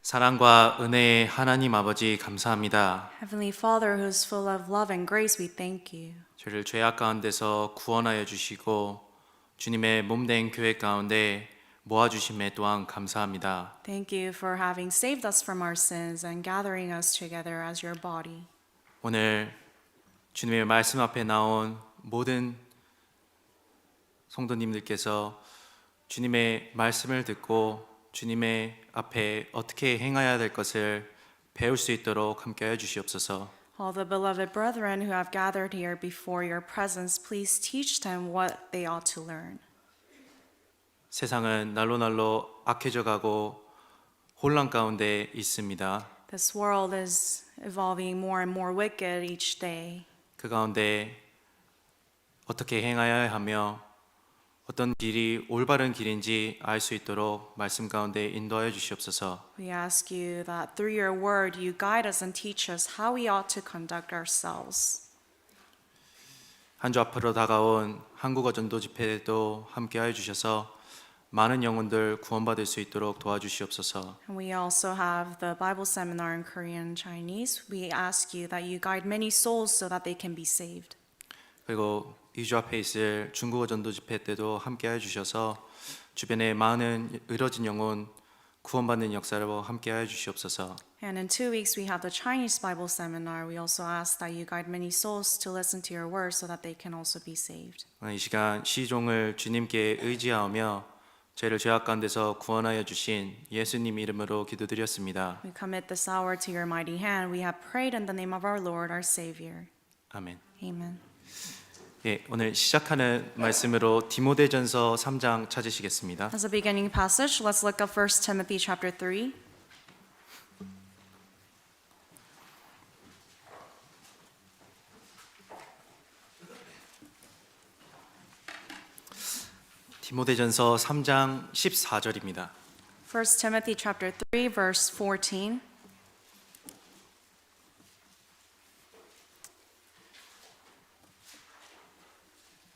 사랑과 은혜의 하나님 아버지 감사합니다. Heavenly Father, who is full of love and grace, we thank you. 저를 죄악 가운데서 구원하여 주시고 주님의 몸된 교회 가운데 모아주심에 또한 감사합니다. Thank you for having saved us from our sins and gathering us together as your body. 오늘 주님의 말씀 앞에 나온 모든 성도님들께서 주님의 말씀을 듣고 주님의 앞에 어떻게 행해야 될 것을 배울 수 있도록 함께하여 주시옵소서. All the beloved brethren who have gathered here before your presence, please teach them what they ought to learn. 세상은 날로 악해져 가고 혼란 가운데 있습니다. This world is evolving more and more wicked each day. 그 가운데 어떻게 행하여야 하며 어떤 길이 올바른 길인지 알 수 있도록 말씀 가운데 인도하여 주시옵소서. We ask you that through your word you guide us and teach us how we ought to conduct ourselves. 한 주 앞으로 다가온 한국어 전도 집회에도 함께하여 주셔서 많은 영혼들 구원받을 수 있도록 도와주시옵소서. And we also have the Bible seminar in Korean and Chinese. We ask you that you guide many souls so that they can be saved. 그리고 2주 앞에 있을 중국어 전도 집회 때도 함께하여 주셔서 주변에 많은 의로진 영혼 구원받는 역사를 함께하여 주시옵소서. And in 2 weeks we have the Chinese Bible seminar. We also ask that you guide many souls to listen to your word so that they can also be saved. 이 시간 시종을 주님께 의지하며 저희를 죄악 가운데서 구원하여 주신 예수님 이름으로 기도드렸습니다. We commit this hour to your mighty hand. We have prayed in the name of our Lord, our Savior. 아멘. Amen. 예, 오늘 시작하는 말씀으로 디모데전서 3장 찾으시겠습니다. As a beginning passage, let's look up 1 Timothy chapter 3. 디모데전서 3장 14절입니다. 1 Timothy chapter 3 verse 14.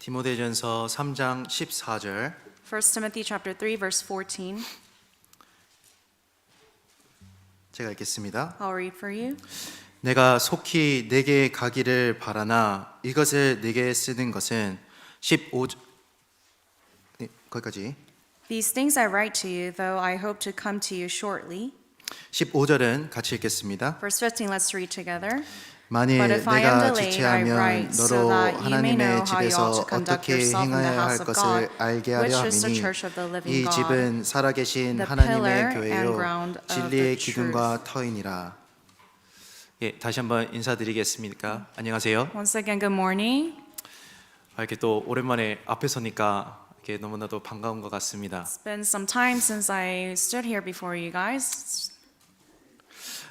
디모데전서 3장 14절 1 Timothy chapter 3 verse 14. 제가 읽겠습니다. I'll read for you. 내가 속히 내게 가기를 바라나 이것을 내게 쓰는 것은 15절 거기까지. These things I write to you, though I hope to come to you shortly. 15절은 같이 읽겠습니다. Verse 15, let's read together. 만일 But if I am 내가 delayed, I 지체하면 write so 너로 that you may know 하나님의 how you 집에서 ought to conduct 어떻게 yourself in the 행해야 할 house of 것을 God, 알게 which 하려 is the 함이니 church of the living 이 God, 집은 살아계신 the 하나님의 pillar and 교회요 ground of 진리의 the 기둥과 터이니라. 예, 다시 한번 인사드리겠습니까? 안녕하세요. Once again, good morning. 이렇게 또 오랜만에 앞에 서니까 이렇게 너무나도 반가운 것 같습니다. It's been some time since I stood here before you guys.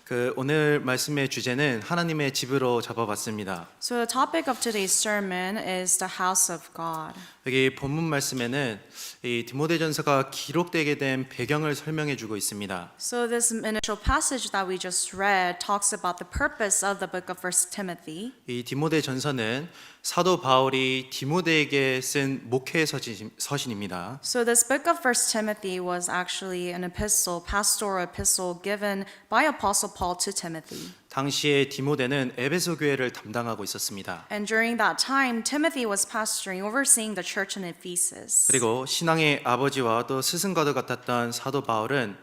그 오늘 말씀의 주제는 하나님의 집으로 잡아봤습니다. So the topic of today's sermon is the house of God. 여기 본문 말씀에는 이 디모데전서가 기록되게 된 배경을 설명해 주고 있습니다. So this initial passage that we just read talks about the purpose of the book of 1 Timothy. 이 디모데전서는 사도 바울이 디모데에게 쓴 목회 서신입니다. So this book of 1 Timothy was actually an epistle, pastoral epistle given by Apostle Paul to Timothy. 당시에 디모데는 에베소 교회를 담당하고 있었습니다. And during that time, Timothy was pastoring, overseeing the church in Ephesus. 그리고 신앙의 아버지와 또 스승과도 같았던 사도 바울은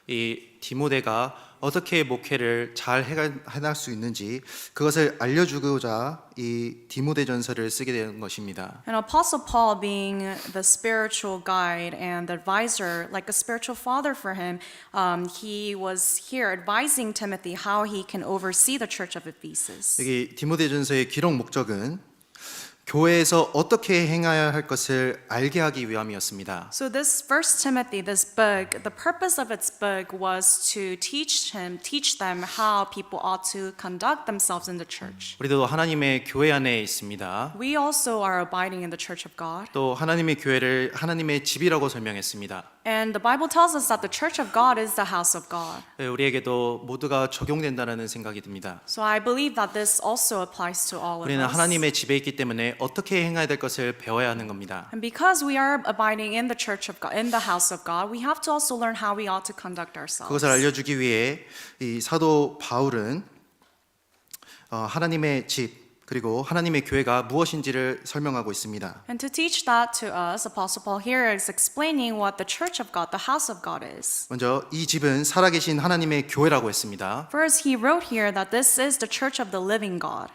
이 디모데가 어떻게 목회를 잘 해갈 수 있는지 그것을 알려주고자 이 디모데전서를 쓰게 된 것입니다. And Apostle Paul, being the spiritual guide and the advisor, like a spiritual father for him, he was here advising Timothy how he can oversee the church of Ephesus. 여기 디모데전서의 기록 목적은 교회에서 어떻게 행해야 할 것을 알게 하기 위함이었습니다. So this First Timothy, this book, the purpose of its book was to teach them how people ought to conduct themselves in the church. 우리도 하나님의 교회 안에 있습니다. We also are abiding in the church of God. 또 하나님의 교회를 하나님의 집이라고 설명했습니다. And the Bible tells us that the church of God is the house of God. 우리에게도 모두가 적용된다는 생각이 듭니다. So I believe that this also applies to all of 우리는 us. 하나님의 집에 있기 때문에 어떻게 행해야 될 것을 배워야 하는 겁니다. And because we are abiding in the church of God, in the house of God, we have to also learn how we ought to conduct ourselves. 그것을 알려주기 위해 이 사도 바울은 하나님의 집 그리고 하나님의 교회가 무엇인지를 설명하고 있습니다. And to teach that to us, Apostle Paul here is explaining what the church of God, the house of God is. 먼저 이 집은 살아계신 하나님의 교회라고 했습니다. First, he wrote here that this is the church of the living God.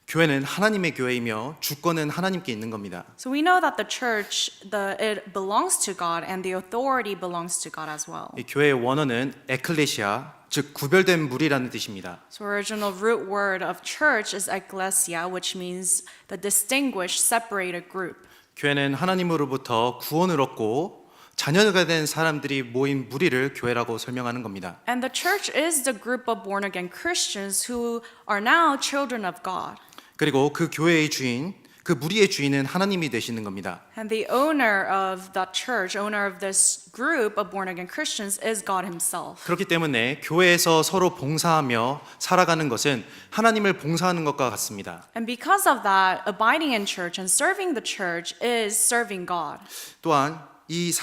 교회는 하나님의 교회이며 주권은 하나님께 있는 겁니다. So we know that the church, it belongs to God and the authority belongs to God as well. 이 교회의 원어는 에클레시아, 즉 구별된 무리라는 뜻입니다. So original root word of church is ecclesia, which means the distinguished, separated group. 교회는 하나님으로부터 구원을 얻고 자녀가 된 사람들이 모인 무리를 교회라고 설명하는 겁니다. And the church is the group of born again Christians who are now children of God. 그리고 그 교회의 주인, 그 무리의 주인은 하나님이 되시는 겁니다. And the owner of that church, owner of this group of born again Christians is God himself. 그렇기 때문에 교회에서 서로 봉사하며 살아가는 것은 하나님을 봉사하는 것과 같습니다. And because of that, abiding in church and serving the church is serving God. 또한 이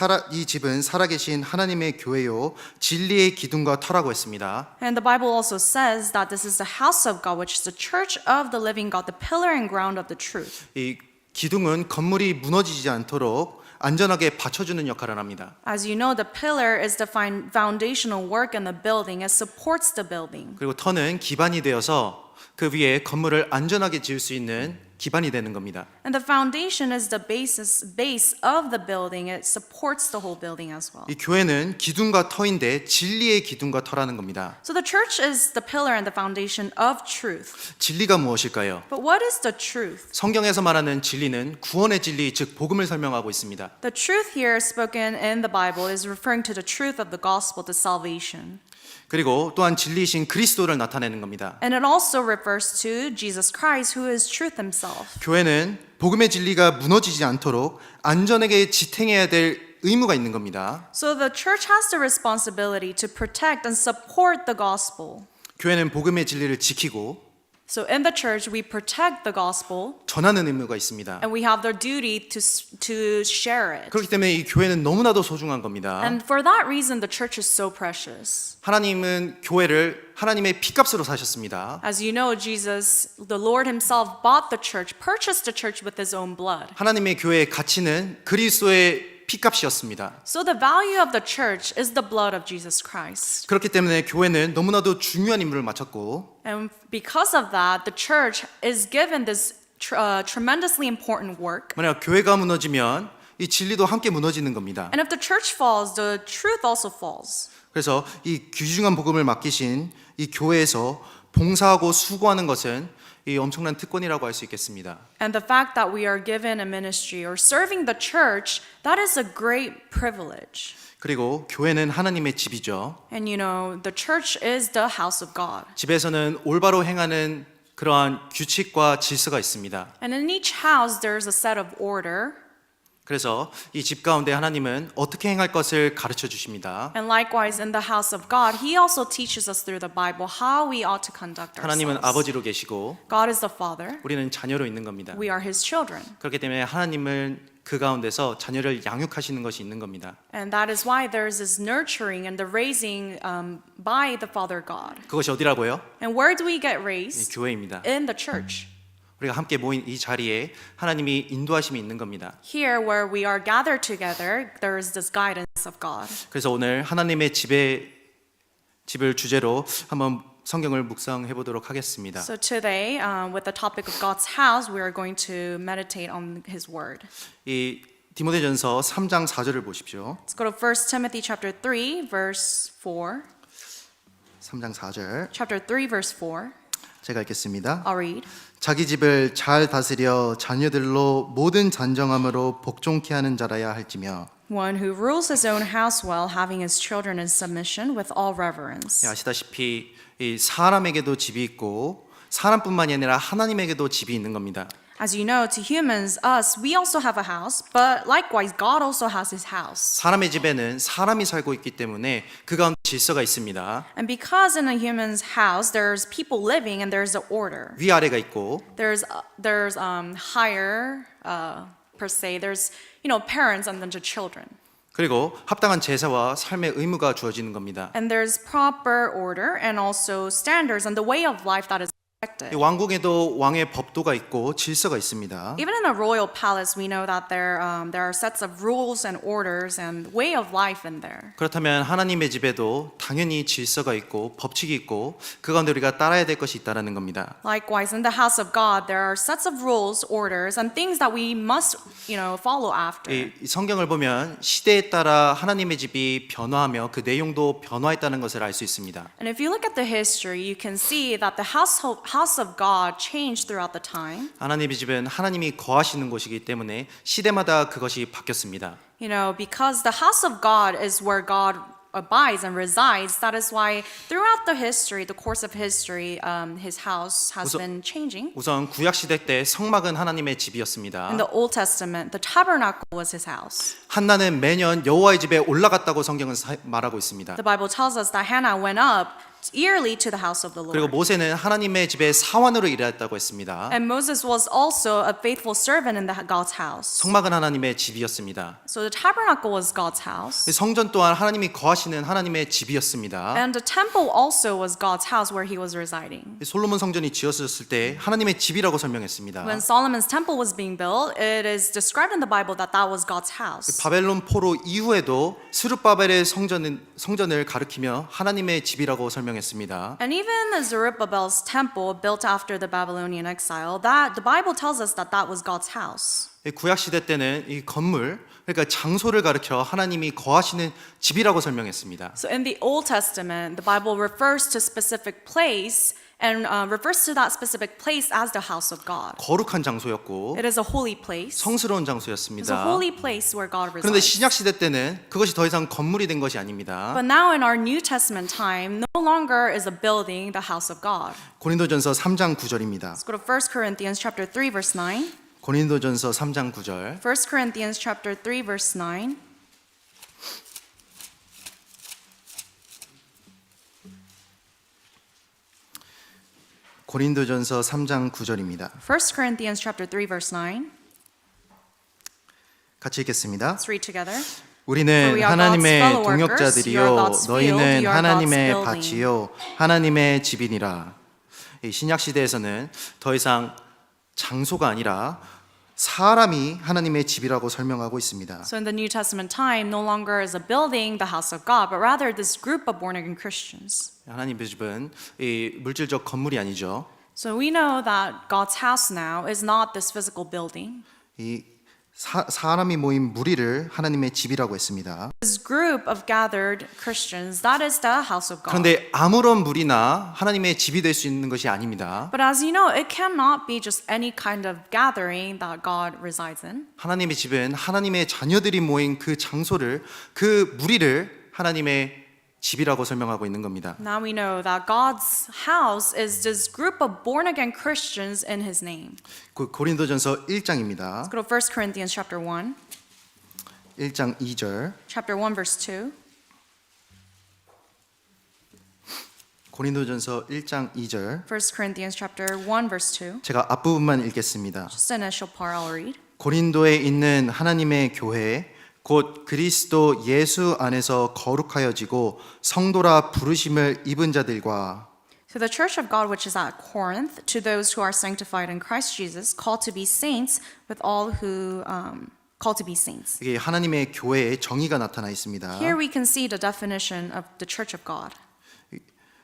집은 살아계신 하나님의 교회요 진리의 기둥과 터라고 했습니다. And the Bible also says that this is the house of God, which is the church of the living God, the pillar and ground of the truth. 이 기둥은 건물이 무너지지 않도록 안전하게 받쳐주는 역할을 합니다. As you know, the pillar is the foundational work in the building. It supports the building. 그리고 터는 기반이 되어서 그 위에 건물을 안전하게 지을 수 있는 기반이 되는 겁니다. And the foundation is the base of the building. It supports the whole building as well. 이 교회는 기둥과 터인데 진리의 기둥과 터라는 겁니다. So the church is the pillar and the foundation of truth. 진리가 무엇일까요? But what is the truth? 성경에서 말하는 진리는 구원의 진리, 즉 복음을 설명하고 있습니다. The truth here spoken in the Bible is referring to the truth of the gospel, the salvation. 그리고 또한 진리이신 그리스도를 나타내는 겁니다. And it also refers to Jesus Christ, who is truth himself. 교회는 복음의 진리가 무너지지 않도록 안전하게 지탱해야 될 의무가 있는 겁니다. So the church has the responsibility to protect and support the gospel. 교회는 복음의 진리를 지키고 So in the church, we protect the gospel 전하는 의무가 있습니다. and we have the duty to share it. 그렇기 때문에 이 교회는 너무나도 소중한 겁니다. And for that reason, the church is so precious. 하나님은 교회를 하나님의 피값으로 사셨습니다. As you know, Jesus, the Lord himself bought the church, purchased the church with his own blood. 하나님의 교회의 가치는 그리스도의 피값이었습니다. So the value of the church is the blood of Jesus Christ. 그렇기 때문에 교회는 너무나도 중요한 임무를 마쳤고 And because of that, the church is given this tremendously important work. 만약 교회가 무너지면 이 진리도 함께 무너지는 겁니다. And if the church falls, the truth also falls. 그래서 이 귀중한 복음을 맡기신 이 교회에서 봉사하고 수고하는 것은 이 엄청난 특권이라고 할 수 있겠습니다. And the fact that we are given a ministry or serving the church, that is a great privilege. 그리고 교회는 하나님의 집이죠. And you know, the church is the house of God. 집에서는 올바로 행하는 그러한 규칙과 질서가 있습니다. And in each house, there's a set of order. 그래서 이 집 가운데 하나님은 어떻게 행할 것을 가르쳐 주십니다. And likewise, in the house of God, He also teaches us through the Bible how we ought to conduct 하나님은 ourselves. 아버지로 계시고 God is the Father. 우리는 자녀로 있는 겁니다. We are His children. 그렇기 때문에 하나님은 그 가운데서 자녀를 양육하시는 것이 있는 겁니다. And that is why there is this nurturing and the raising by the Father God. 그것이 어디라고요? And where do we get 이 raised? 교회입니다. In the church. 우리가 함께 모인 이 자리에 하나님이 인도하심이 있는 겁니다. Here, where we are gathered together, there is this guidance of God. 그래서 오늘 하나님의 집을 주제로 한번 성경을 묵상해 보도록 하겠습니다. So today, with the topic of God's house, we are going to meditate on His Word. 이 디모데전서 3장 4절을 보십시오. Let's go to 1 Timothy chapter 3, verse 4. 3장 4절 Chapter 3, verse 4. 제가 읽겠습니다. I'll read. 자기 집을 잘 다스려 자녀들로 모든 잔정함으로 복종케 하는 자라야 할지며. One who rules his own house well, having his children in submission with all reverence. 아시다시피 이 사람에게도 집이 있고 사람뿐만이 아니라 하나님에게도 집이 있는 겁니다. As you know, to humans, us, we also have a house, but likewise, God also has his house. 사람의 집에는 사람이 살고 있기 때문에 그 가운데 질서가 있습니다. And because in a human's house, there's people living and there's an order. 위아래가 있고 There's higher, per se, there's, parents and then the children. 그리고 합당한 제사와 삶의 의무가 주어지는 겁니다. And there's proper order and also standards and the way of life that is 이 expected. 왕국에도 왕의 법도가 있고 질서가 있습니다. Even in a royal palace, we know that there are sets of rules and orders and way of life in there. 그렇다면 하나님의 집에도 당연히 질서가 있고 법칙이 있고 그 가운데 우리가 따라야 될 것이 있다라는 겁니다. Likewise, in the house of God, there are sets of rules, orders, and things that we must, follow after. 이 성경을 보면 시대에 따라 하나님의 집이 변화하며 그 내용도 변화했다는 것을 알 수 있습니다. And if you look at the history, you can see that the house of God changed throughout the time. 하나님의 집은 하나님이 거하시는 곳이기 때문에 시대마다 그것이 바뀌었습니다. Because the house of God is where God abides and resides. That is why throughout the course of history, his house has been changing. 우선 구약 시대 때 성막은 하나님의 집이었습니다. In the Old Testament, the tabernacle was his house. 한나는 매년 여호와의 집에 올라갔다고 성경은 말하고 있습니다. The Bible tells us that Hannah went up yearly to the house of the 그리고 Lord. 모세는 하나님의 집에 사원으로 일했다고 했습니다. And Moses was also a faithful servant in God's house. 성막은 하나님의 집이었습니다. So the tabernacle was God's house. 성전 또한 하나님이 거하시는 하나님의 집이었습니다. And the temple also was God's house where he was residing. 솔로몬 성전이 지어졌을 때 하나님의 집이라고 설명했습니다. When Solomon's temple was being built, it is described in the Bible that that was God's house. 바벨론 포로 이후에도 스룹바벨의 성전을 가리키며 하나님의 집이라고 설명했습니다. And even Zerubbabel's temple built after the Babylonian exile, that the Bible tells us that that was God's house. 구약 시대 때는 이 건물, 그러니까 장소를 가리켜 하나님이 거하시는 집이라고 설명했습니다. So in the Old Testament, the Bible refers to specific place and refers to that specific place as the house of God. 거룩한 장소였고 It is a holy place. 성스러운 It's a 장소였습니다. holy place where God 그런데 resides. 신약 시대 때는 그것이 더 이상 건물이 된 것이 아닙니다. But now in our New Testament time, no longer is a building the house of God. 고린도전서 3장 9절입니다. Let's go to 1 Corinthians chapter 3 verse 9. 고린도전서 3장 9절. 1 Corinthians chapter 3 verse 9. 고린도전서 3장 9절입니다. 1 Corinthians chapter 3 verse 9. 같이 읽겠습니다. Let's read together. 우리는 we are 하나님의 God's fellow workers, 동역자들이요 you are God's field, 너희는 you are 하나님의 God's building. 밭이요 하나님의 집이니라. 이 신약 시대에서는 더 이상 장소가 아니라 사람이 하나님의 집이라고 설명하고 있습니다. So in the New Testament time, no longer is a building the house of God, but rather this group of born again Christians. 하나님의 집은 이 물질적 건물이 아니죠. So we know that God's house now is not this physical building. 이 사람이 모인 무리를 하나님의 집이라고 했습니다. This group of gathered Christians, that is the house of God. 그런데 아무런 무리나 하나님의 집이 될 수 있는 것이 아닙니다. But as you know, it cannot be just any kind of gathering that God resides in. 하나님의 집은 하나님의 자녀들이 모인 그 장소를 그 무리를 하나님의 집이라고 설명하고 있는 겁니다. Now we know that God's house is this group of born again Christians in his name. 고린도전서 1장입니다. Let's go to 1 Corinthians chapter 1. 1장 2절. Chapter 1 verse 2. 고린도전서 1장 2절. 1 Corinthians chapter 1 verse 2. 제가 앞부분만 읽겠습니다. Just the initial part I'll read. 고린도에 있는 하나님의 교회 곧 그리스도 예수 안에서 거룩하여지고 성도라 부르심을 입은 자들과 To the church of God which is at Corinth, to those who are sanctified in Christ Jesus, called to be saints, with all who called to be saints. 이게 하나님의 교회의 정의가 나타나 있습니다. Here we can see the definition of the church of God.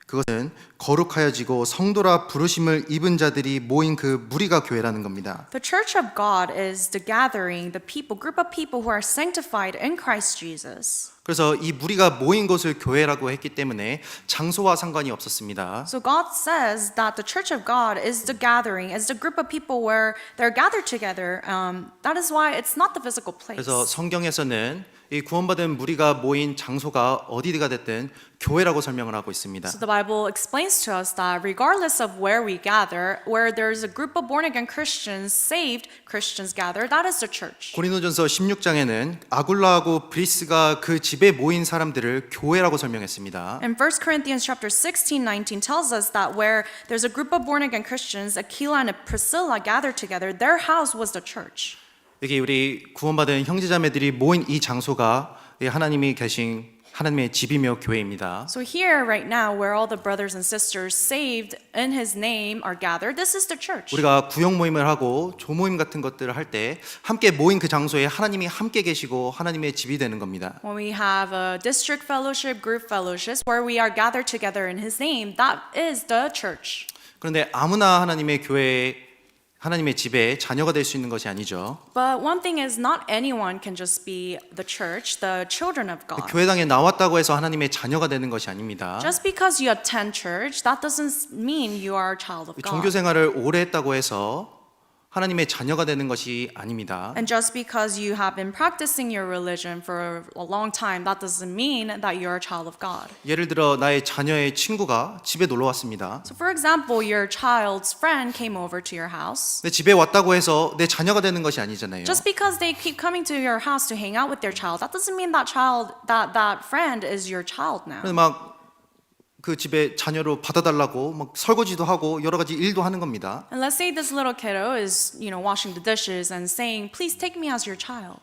그것은 거룩하여지고 성도라 부르심을 입은 자들이 모인 그 무리가 교회라는 겁니다. The church of God is the gathering, the people, group of people who are sanctified in Christ Jesus. 그래서 이 무리가 모인 것을 교회라고 했기 때문에 장소와 상관이 없었습니다. So God says that the church of God is the gathering, is the group of people where they're gathered together. That is why it's not the physical place. 그래서 성경에서는 이 구원받은 무리가 모인 장소가 어디가 됐든 교회라고 설명을 하고 있습니다. So the Bible explains to us that regardless of where we gather, where there's a group of born again Christians, saved Christians gather, that is the church. 고린도전서 16장에는 아굴라하고 브리스가 그 집에 모인 사람들을 교회라고 설명했습니다. And 1 Corinthians chapter 16:19 tells us that where there's a group of born again Christians, Aquila and Priscilla gathered together, their house was the church. 여기 우리 구원받은 형제자매들이 모인 이 장소가 하나님이 계신 하나님의 집이며 교회입니다. So here right now where all the brothers and sisters saved in his name are gathered, this is the church. 우리가 구역 모임을 하고 조모임 같은 것들을 할 때 함께 모인 그 장소에 하나님이 함께 계시고 하나님의 집이 되는 겁니다. When we have a district fellowship, group fellowships where we are gathered together in his name, that is the church. 그런데 아무나 하나님의 교회에 하나님의 집에 자녀가 될 수 있는 것이 아니죠. But one thing is not anyone can just be the church, the children of God. 교회당에 나왔다고 해서 하나님의 자녀가 되는 것이 아닙니다. Just because you attend church, that doesn't mean you are a child of 종교 God. 생활을 오래 했다고 해서 하나님의 자녀가 되는 것이 아닙니다. And just because you have been practicing your religion for a long time, that doesn't mean that you're a child of God. 예를 들어 나의 자녀의 친구가 집에 놀러 왔습니다. So for example, your child's friend came over to your house. 내 집에 왔다고 해서 내 자녀가 되는 것이 아니잖아요. Just because they keep coming to your house to hang out with their child, that doesn't mean that friend is your child now. 그래서 막 그 집에 자녀로 받아달라고 막 설거지도 하고 여러 가지 일도 하는 겁니다. And let's say this little kiddo is, washing the dishes and saying, "Please take me as your child."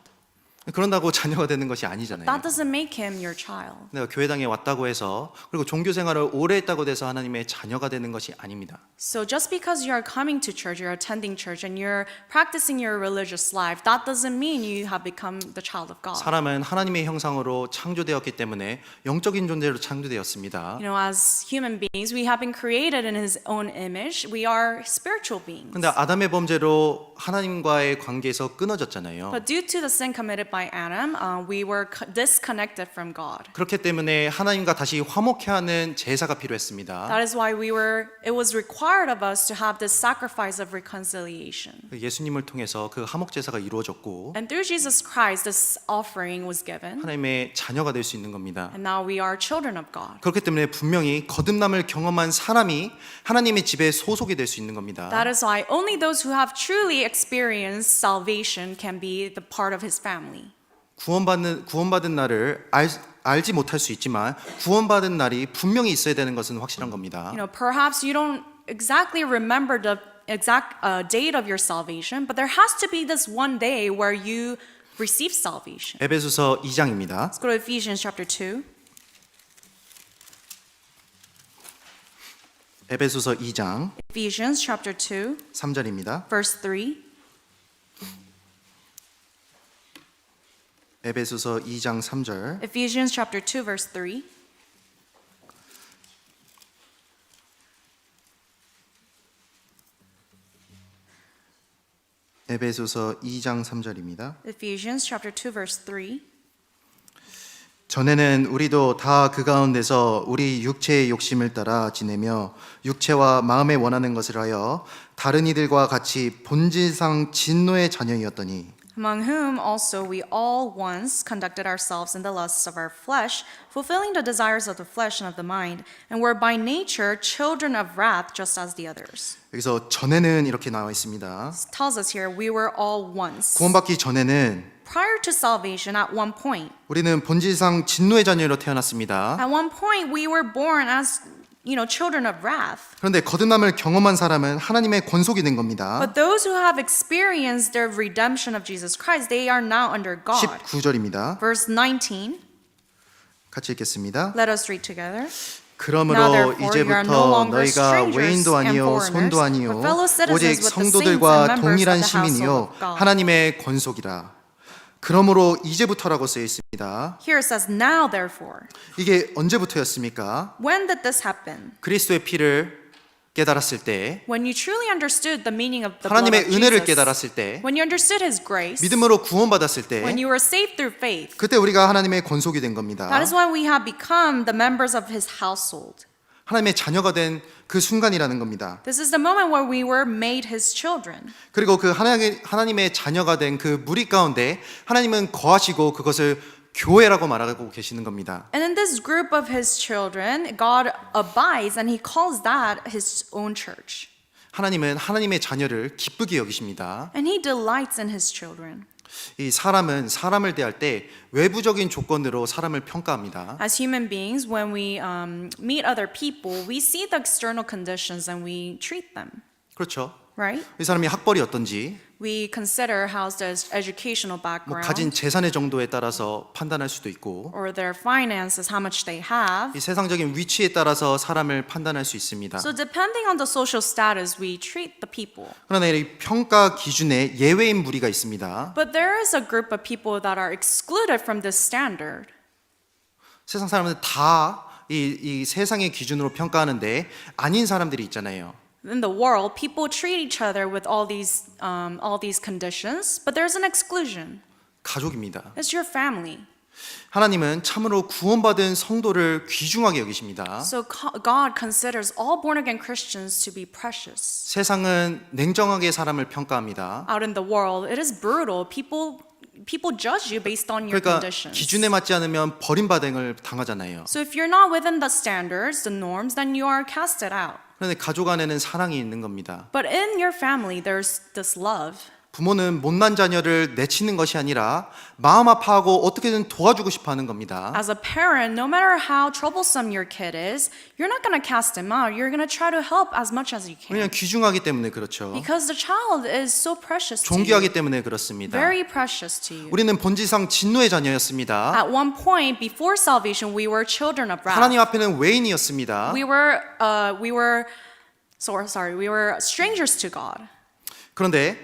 그런다고 자녀가 되는 것이 아니잖아요. That doesn't make him your child. 내가 교회당에 왔다고 해서 그리고 종교 생활을 오래 했다고 돼서 하나님의 자녀가 되는 것이 아닙니다. So just because you are coming to church, you're attending church, and you're practicing your religious life, that doesn't mean you have become the child of God. 사람은 하나님의 형상으로 창조되었기 때문에 영적인 존재로 창조되었습니다. As human beings, we have been created in His own image. We are spiritual beings. 근데 아담의 범죄로 하나님과의 관계에서 끊어졌잖아요. But due to the sin committed by Adam, we were disconnected from God. 그렇기 때문에 하나님과 다시 화목케 하는 제사가 필요했습니다. That is why it was required of us to have this sacrifice of reconciliation. 예수님을 통해서 그 화목 제사가 이루어졌고 And through Jesus Christ, this offering was given. 하나님의 자녀가 될 수 있는 겁니다. And now we are children of God. 그렇기 때문에 분명히 거듭남을 경험한 사람이 하나님의 집에 소속이 될 수 있는 겁니다. That is why only those who have truly experienced salvation can be the part of His family. 구원받은 날을 알지 못할 수 있지만 구원받은 날이 분명히 있어야 되는 것은 확실한 겁니다. Perhaps you don't exactly remember the exact date of your salvation, but there has to be this one day where you receive salvation. 에베소서 2장입니다. Let's go to Ephesians chapter 2. 에베소서 2장 Ephesians chapter 2, 3절입니다. verse 3. 에베소서 2장 3절. Ephesians chapter 2, verse 3. 에베소서 2장 3절입니다. Ephesians chapter 2, verse 3. 전에는 우리도 다 그 가운데서 우리 육체의 욕심을 따라 지내며 육체와 마음에 원하는 것을 하여 다른 이들과 같이 본질상 진노의 자녀이었더니 Among whom also we all once conducted ourselves in the lusts of our flesh, fulfilling the desires of the flesh and of the mind, and were by nature children of wrath just as the others. 여기서 전에는 이렇게 나와 있습니다. It tells us here we were all once. 구원받기 전에는 Prior to salvation, at one point. 우리는 본질상 진노의 자녀로 태어났습니다. At one point we were born as children of wrath. 그런데 거듭남을 경험한 사람은 하나님의 권속이 된 겁니다. But those who have experienced the redemption of Jesus Christ, they are now under God. 19절입니다. Verse 19, 같이 읽겠습니다. let us read together. 그러므로 Now therefore you are no 이제부터 longer 너희가 strangers 외인도 and 아니요 foreigners, 손도 아니요 but fellow citizens 오직 with the saints 성도들과 and members 동일한 of the household 시민이요 of God. 하나님의 권속이라. 그러므로 이제부터라고 쓰여 있습니다. Here it says, now therefore. 이게 언제부터였습니까? When did this happen? 그리스도의 피를 깨달았을 때, When you truly understood the meaning of the blood 하나님의 of 은혜를 Jesus. 깨달았을 때, When you understood His grace. 믿음으로 구원받았을 때, When you were saved through faith. 그때 우리가 하나님의 권속이 된 겁니다. That is when we have become the members of His household. 하나님의 자녀가 된 그 순간이라는 겁니다. This is the moment where we were made His children. 그리고 그 하나님의 자녀가 된 그 무리 가운데 하나님은 거하시고 그것을 교회라고 말하고 계시는 겁니다. And in this group of his children, God abides and he calls that his own church. 하나님은 하나님의 자녀를 기쁘게 여기십니다. And he delights in his children. 이 사람은 사람을 대할 때 외부적인 조건으로 사람을 평가합니다. As human beings, when we meet other people, we see the external conditions and we treat them, 그렇죠. right? 이 사람이 학벌이 어떤지, We consider how's their educational 뭐 background, 가진 재산의 정도에 따라서 판단할 수도 있고, or their finances, how much they have. 이 세상적인 위치에 따라서 사람을 판단할 수 있습니다. So depending on the social status, we treat the people. 그러나 이 평가 기준에 예외인 무리가 있습니다. But there is a group of people that are excluded from this standard. 세상 사람은 다 이 세상의 기준으로 평가하는데 아닌 사람들이 있잖아요. In the world, people treat each other with all these conditions, but there's an exclusion. 가족입니다. It's your family. 하나님은 참으로 구원받은 성도를 귀중하게 여기십니다. So God considers all born-again Christians to be precious. 세상은 냉정하게 사람을 평가합니다. Out in the world, it is brutal. People judge you based on your 그러니까 conditions. 기준에 맞지 않으면 버림받음을 당하잖아요. So if you're not within the standards, the norms, then you are casted out. 그런데 가족 안에는 사랑이 있는 겁니다. But in your family, there's this love. 부모는 못난 자녀를 내치는 것이 아니라 마음 아파하고 어떻게든 도와주고 싶어 하는 겁니다. As a parent, no matter how troublesome your kid is, you're not going to cast him out. You're going to try to help as much as you can. 왜냐하면 귀중하기 때문에 그렇죠. Because the child is so precious to you. 존귀하기 때문에 그렇습니다. Very precious to you. 우리는 본질상 진노의 자녀였습니다. At one point, before salvation, we were children of wrath. 하나님 앞에는 외인이었습니다. We were strangers to God. 그런데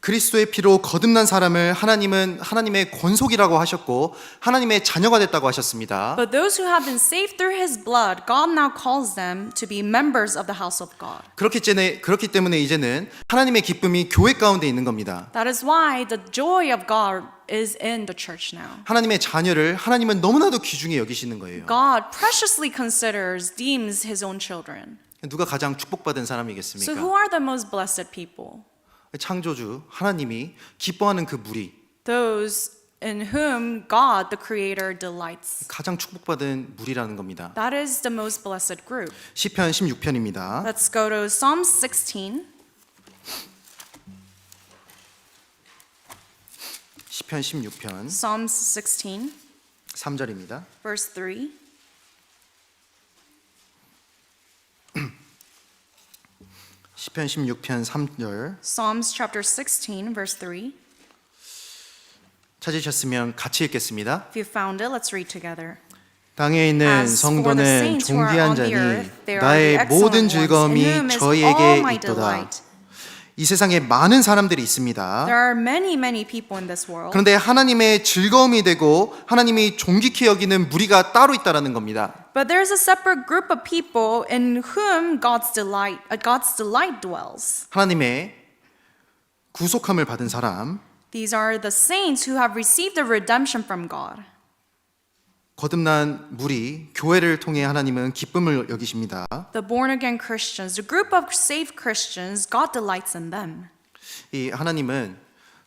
그리스도의 피로 거듭난 사람을 하나님은 하나님의 권속이라고 하셨고 하나님의 자녀가 됐다고 하셨습니다. But those who have been saved through his blood, God now calls them to be members of the house of God. 그렇기 때문에 이제는 하나님의 기쁨이 교회 가운데 있는 겁니다. That is why the joy of God is in the church now. 하나님의 자녀를 하나님은 너무나도 귀중히 여기시는 거예요. God preciously deems his own children. 누가 가장 축복받은 So 사람이겠습니까? who are the most blessed people? 창조주 하나님이 기뻐하는 그 무리, Those in whom God, the Creator, delights. 가장 축복받은 무리라는 겁니다. That is the most blessed group. 시편 16편입니다. Let's go to Psalm 16. 시편 16편 Psalms 16, 3절입니다. verse 3. 시편 16편 3절 Psalms chapter 16, verse 3. 찾으셨으면 같이 읽겠습니다. If you found it, let's read together. 땅에 있는 As for the 성도는 saints who are 존귀한 on the 자니 earth, they are the 나의 excellent 모든 ones, in 즐거움이 whom is all 저희에게 my 있도다. delight. 이 세상에 많은 사람들이 있습니다. There are many people in this world. 그런데 하나님의 즐거움이 되고 하나님이 존귀케 여기는 무리가 따로 있다라는 겁니다. But there's a separate group of people in whom God's delight dwells. 하나님의 구속함을 받은 사람, These are the saints who have received the redemption from God. 거듭난 무리, 교회를 통해 하나님은 기쁨을 여기십니다. The born-again Christians, the group of saved Christians, God delights in them. 이 하나님은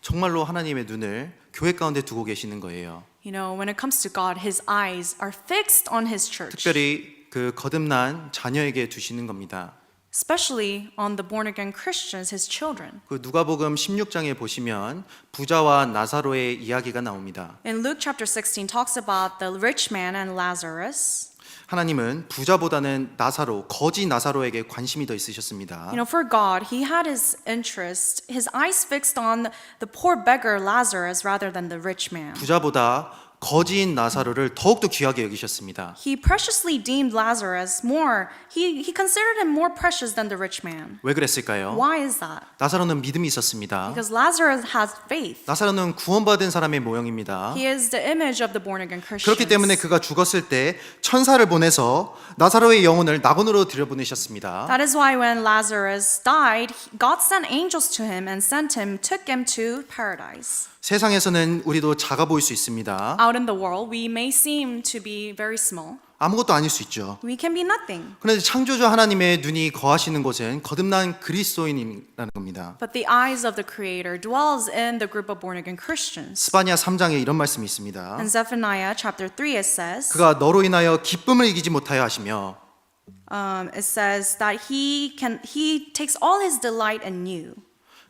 정말로 하나님의 눈을 교회 가운데 두고 계시는 거예요. You know, when it comes to God, His eyes are fixed on His church. 특별히 그 거듭난 자녀에게 두시는 겁니다. Especially on the born-again Christians, His children. 그 누가복음 16장에 보시면 부자와 나사로의 이야기가 나옵니다. In Luke chapter 16 talks about the rich man and Lazarus. 하나님은 부자보다는 나사로, 거지 나사로에게 관심이 더 있으셨습니다. You know, for God, He had His interest, His eyes fixed on the poor beggar Lazarus rather than the rich man. 부자보다 거지인 나사로를 더욱더 귀하게 여기셨습니다. He preciously deemed Lazarus more. He considered him more precious than the rich man. 왜 그랬을까요? Why is that? 나사로는 믿음이 있었습니다. Because Lazarus has faith. 나사로는 구원받은 사람의 모형입니다. He is the image of the born-again Christians. 그렇기 때문에 그가 죽었을 때 천사를 보내서 나사로의 영혼을 낙원으로 들여보내셨습니다. That is why when Lazarus died, God sent angels to him and took him to paradise. 세상에서는 우리도 작아 보일 수 있습니다. Out in the world, we may seem to be very small. 아무것도 아닐 수 있죠. We can be nothing. 그런데 창조주 하나님의 눈이 거하시는 곳은 거듭난 그리스도인이라는 겁니다. But the eyes of the Creator dwells in the group of born-again Christians. 스바냐 3장에 이런 말씀이 있습니다. In Zephaniah chapter 3 it says, 그가 너로 인하여 기쁨을 이기지 못하여 하시며 it says that he takes all his delight in you.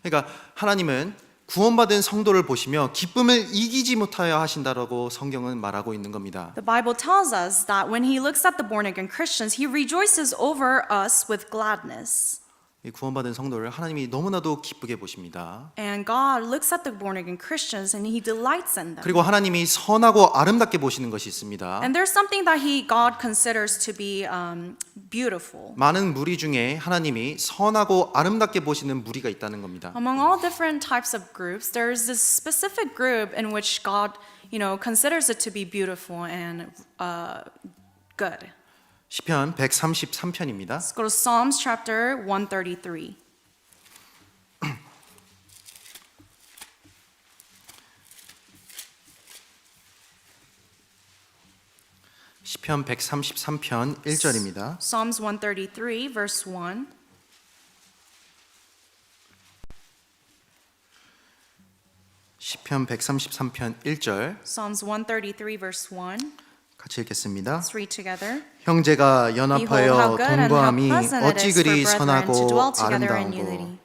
그러니까 하나님은 구원받은 성도를 보시며 기쁨을 이기지 못하여 하신다라고 성경은 말하고 있는 겁니다. The Bible tells us that when he looks at the born-again Christians, he rejoices over us with gladness. 이 구원받은 성도를 하나님이 너무나도 기쁘게 보십니다. And God looks at the born-again Christians and he delights in them. 그리고 하나님이 선하고 아름답게 보시는 것이 있습니다. And there's something that God considers to be beautiful. 많은 무리 중에 하나님이 선하고 아름답게 보시는 무리가 있다는 겁니다. Among all different types of groups, there's this specific group in which God, considers it to be beautiful and good. 시편 133편입니다. Let's go to Psalms chapter 133. 시편 133편 1절입니다. Psalms 133, verse 1. 시편 133편 1절 Psalms 133, verse 1. 같이 읽겠습니다. Let's read together. 형제가 Behold, how 연합하여 good and how 동거함이 pleasant it 어찌 is for 그리 brethren to 선하고 dwell together in 아름다운고. unity.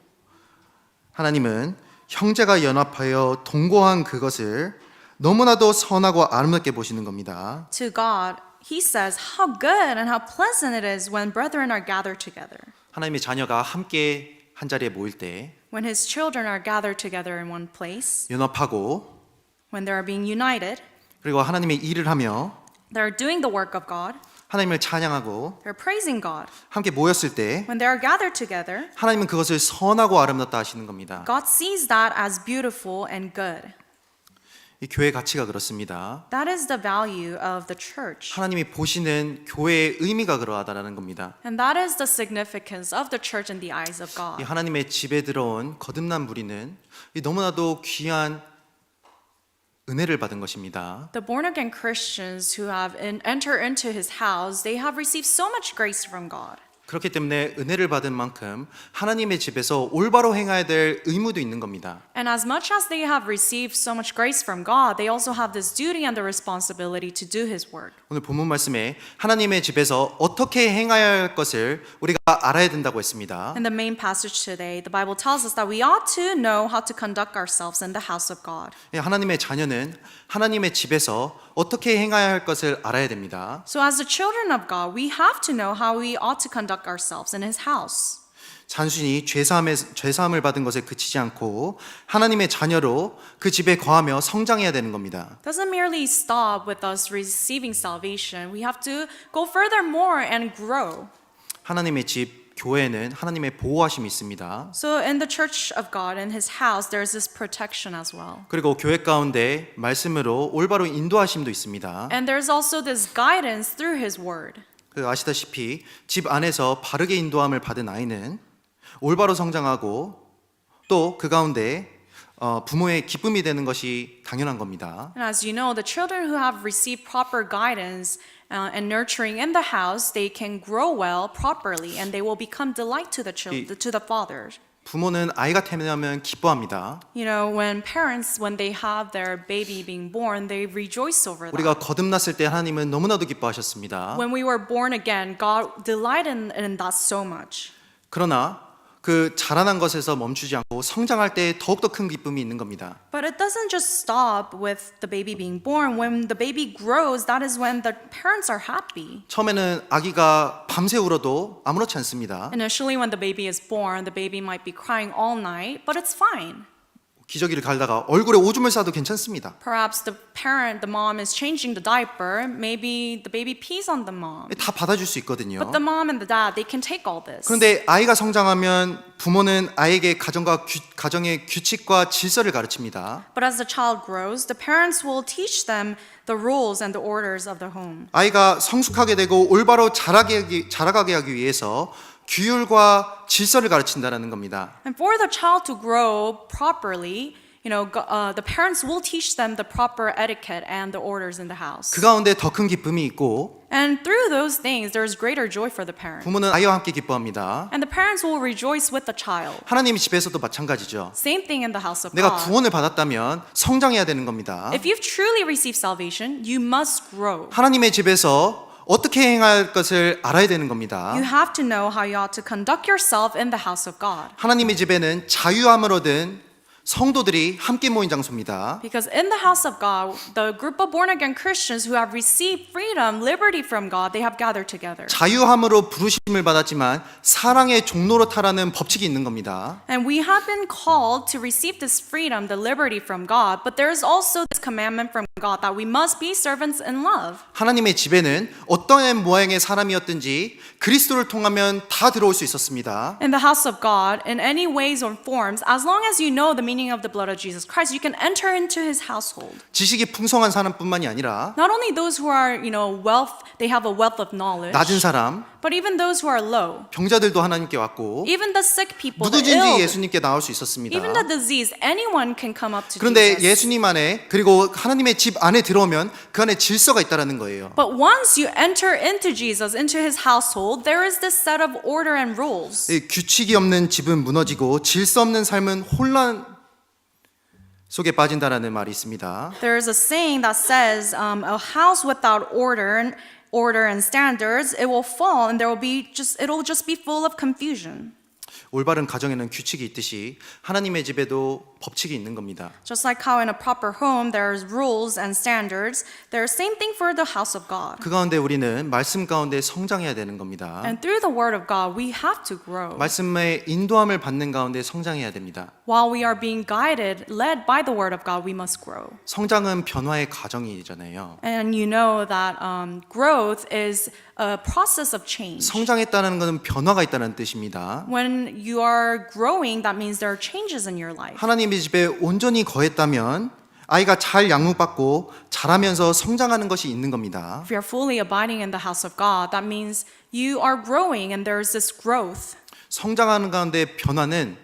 하나님은 형제가 연합하여 동거한 그것을 너무나도 선하고 아름답게 보시는 겁니다. To God, he says, how good and how pleasant it is when brethren are gathered together. 하나님의 자녀가 함께 한 자리에 모일 때 When his children are gathered together in one place, 연합하고 when they are being united, 그리고 하나님의 일을 하며 they're doing the work of God, 하나님을 찬양하고 they're praising God. 함께 모였을 때 When they are gathered together, 하나님은 그것을 선하고 아름답다 하시는 겁니다. God sees that as beautiful and good. 이 교회 가치가 그렇습니다. That is the value of the church. 하나님이 보시는 교회의 의미가 그러하다라는 겁니다. And that is the significance of the church in the eyes of 이 God. 하나님의 집에 들어온 거듭난 무리는 이 너무나도 귀한 은혜를 받은 것입니다. The born-again Christians who have entered into his house, they have received so much grace from God. 그렇기 때문에 은혜를 받은 만큼 하나님의 집에서 올바로 행해야 될 의무도 있는 겁니다. And as much as they have received so much grace from God, they also have this duty and the responsibility to do his work. 오늘 본문 말씀에 하나님의 집에서 어떻게 행해야 할 것을 우리가 알아야 된다고 했습니다. In the main passage today, the Bible tells us that we ought to know how to conduct ourselves in the house of God. 하나님의 자녀는 하나님의 집에서 어떻게 행해야 할 것을 알아야 됩니다. So as the children of God, we have to know how we ought to conduct ourselves in his house. 단순히 죄사함을 받은 것에 그치지 않고 하나님의 자녀로 그 집에 거하며 성장해야 되는 겁니다. Doesn't merely stop with us receiving salvation. We have to go furthermore and grow. 하나님의 집 교회에는 하나님의 보호하심이 있습니다. So in the church of God, in his house, there's this protection as well. 그리고 교회 가운데 말씀으로 올바로 인도하심도 있습니다. And there's also this guidance through his word. 아시다시피 집 안에서 바르게 인도함을 받은 아이는 올바로 성장하고 또 그 가운데 부모의 기쁨이 되는 것이 당연한 겁니다. And as you know, the children who have received proper guidance and nurturing in the house, they can grow well properly and they will become delight to the children, to the fathers. 부모는 아이가 태어나면 기뻐합니다. You know, when parents, when they have their baby being born, they rejoice over that. 우리가 거듭났을 때 하나님은 너무나도 기뻐하셨습니다. When we were born again, God delighted in that so much. 그러나 그 자라난 것에서 멈추지 않고 성장할 때 더욱더 큰 기쁨이 있는 겁니다. But it doesn't just stop with the baby being born. When the baby grows, that is when the parents are happy. 처음에는 아기가 밤새 울어도 아무렇지 않습니다. Initially, when the baby is born, the baby might be crying all night, but it's fine. 기저귀를 갈다가 얼굴에 오줌을 싸도 괜찮습니다. Perhaps the parent, the mom is changing the diaper. Maybe the baby pees on the mom. 다 받아줄 수 있거든요. But the mom and the dad, they can take all this. 그런데 아이가 성장하면 부모는 아이에게 가정의 규칙과 질서를 가르칩니다. But as the child grows, the parents will teach them the rules and the orders of the home. 아이가 성숙하게 되고 올바로 자라가게 하기 위해서 규율과 질서를 가르친다라는 겁니다. And for the child to grow properly, the parents will teach them the proper etiquette and the orders in the house. 그 가운데 더 큰 기쁨이 있고 And through those things, there is greater joy for the parent. 부모는 아이와 함께 기뻐합니다. And the parents will rejoice with the child. 하나님의 집에서도 마찬가지죠. Same thing in the house of 내가 God. 구원을 받았다면 성장해야 되는 겁니다. If you've truly received salvation, you must grow. 하나님의 집에서 어떻게 행할 것을 알아야 되는 겁니다. You have to know how you ought to conduct yourself in the house of God. 하나님의 집에는 자유함을 얻은 성도들이 함께 모인 장소입니다. Because in the house of God, the group of born again Christians who have received freedom, liberty from God, they have gathered together. 자유함으로 부르심을 받았지만 사랑의 종로로 타라는 법칙이 있는 겁니다. And we have been called to receive this freedom, the liberty from God, but there is also this commandment from God that we must be servants in love. 하나님의 집에는 어떠한 모양의 사람이었든지 그리스도를 통하면 다 들어올 수 있었습니다. In the house of God, in any ways or forms, as long as you know the meaning of the blood of Jesus Christ, you can enter into his household. 지식이 풍성한 사람뿐만이 아니라 Not only those who are, wealth, they have a wealth of knowledge, 낮은 사람, but even those who are low, 병자들도 하나님께 왔고 even the sick people, the 누구든지 ill, 예수님께 나올 수 있었습니다. even the diseased, anyone can come up to 그런데 Jesus. 예수님 안에 그리고 하나님의 집 안에 들어오면 그 안에 질서가 있다라는 거예요. But once you enter into Jesus, into his household, there is this set of order and rules. 이 규칙이 없는 집은 무너지고 질서 없는 삶은 혼란 속에 빠진다라는 말이 있습니다. There is a saying that says, a house without order and standards, it will fall, and it'll just be full of confusion. 올바른 가정에는 규칙이 있듯이 하나님의 집에도 법칙이 있는 겁니다. Just like how in a proper home there's rules and standards, there's same thing for the house of God. 그 가운데 우리는 말씀 가운데 성장해야 되는 겁니다. And through the word of God, we have to grow. 말씀의 인도함을 받는 가운데 성장해야 됩니다. While we are being guided, led by the word of God, we must grow. 성장은 변화의 과정이잖아요. And you know that growth is a process of change. 성장했다는 것은 변화가 있다는 뜻입니다. When you are growing, that means there are changes in your life. 하나님의 집에 온전히 거했다면 아이가 잘 양육받고 자라면서 성장하는 것이 있는 겁니다. If you're fully abiding in the house of God, that means you are growing and there's this growth. 성장하는 가운데 변화는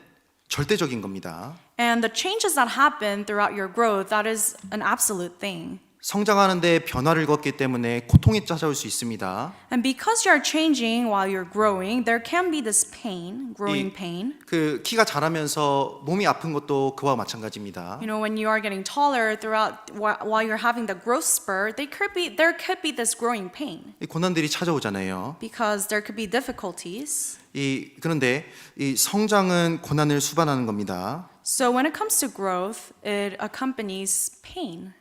절대적인 겁니다. And the changes that happen throughout your growth, that is an absolute thing. 성장하는데 변화를 걷기 때문에 고통이 찾아올 수 있습니다. And because you're changing while you're growing, there can be this pain, growing pain. 그 키가 자라면서 몸이 아픈 것도 그와 마찬가지입니다. When you are getting taller while you're having the growth spurt, there could be this growing pain 이 고난들이 찾아오잖아요. because there could be difficulties. 그런데 이 성장은 고난을 수반하는 겁니다. So when it comes to growth, it accompanies pain.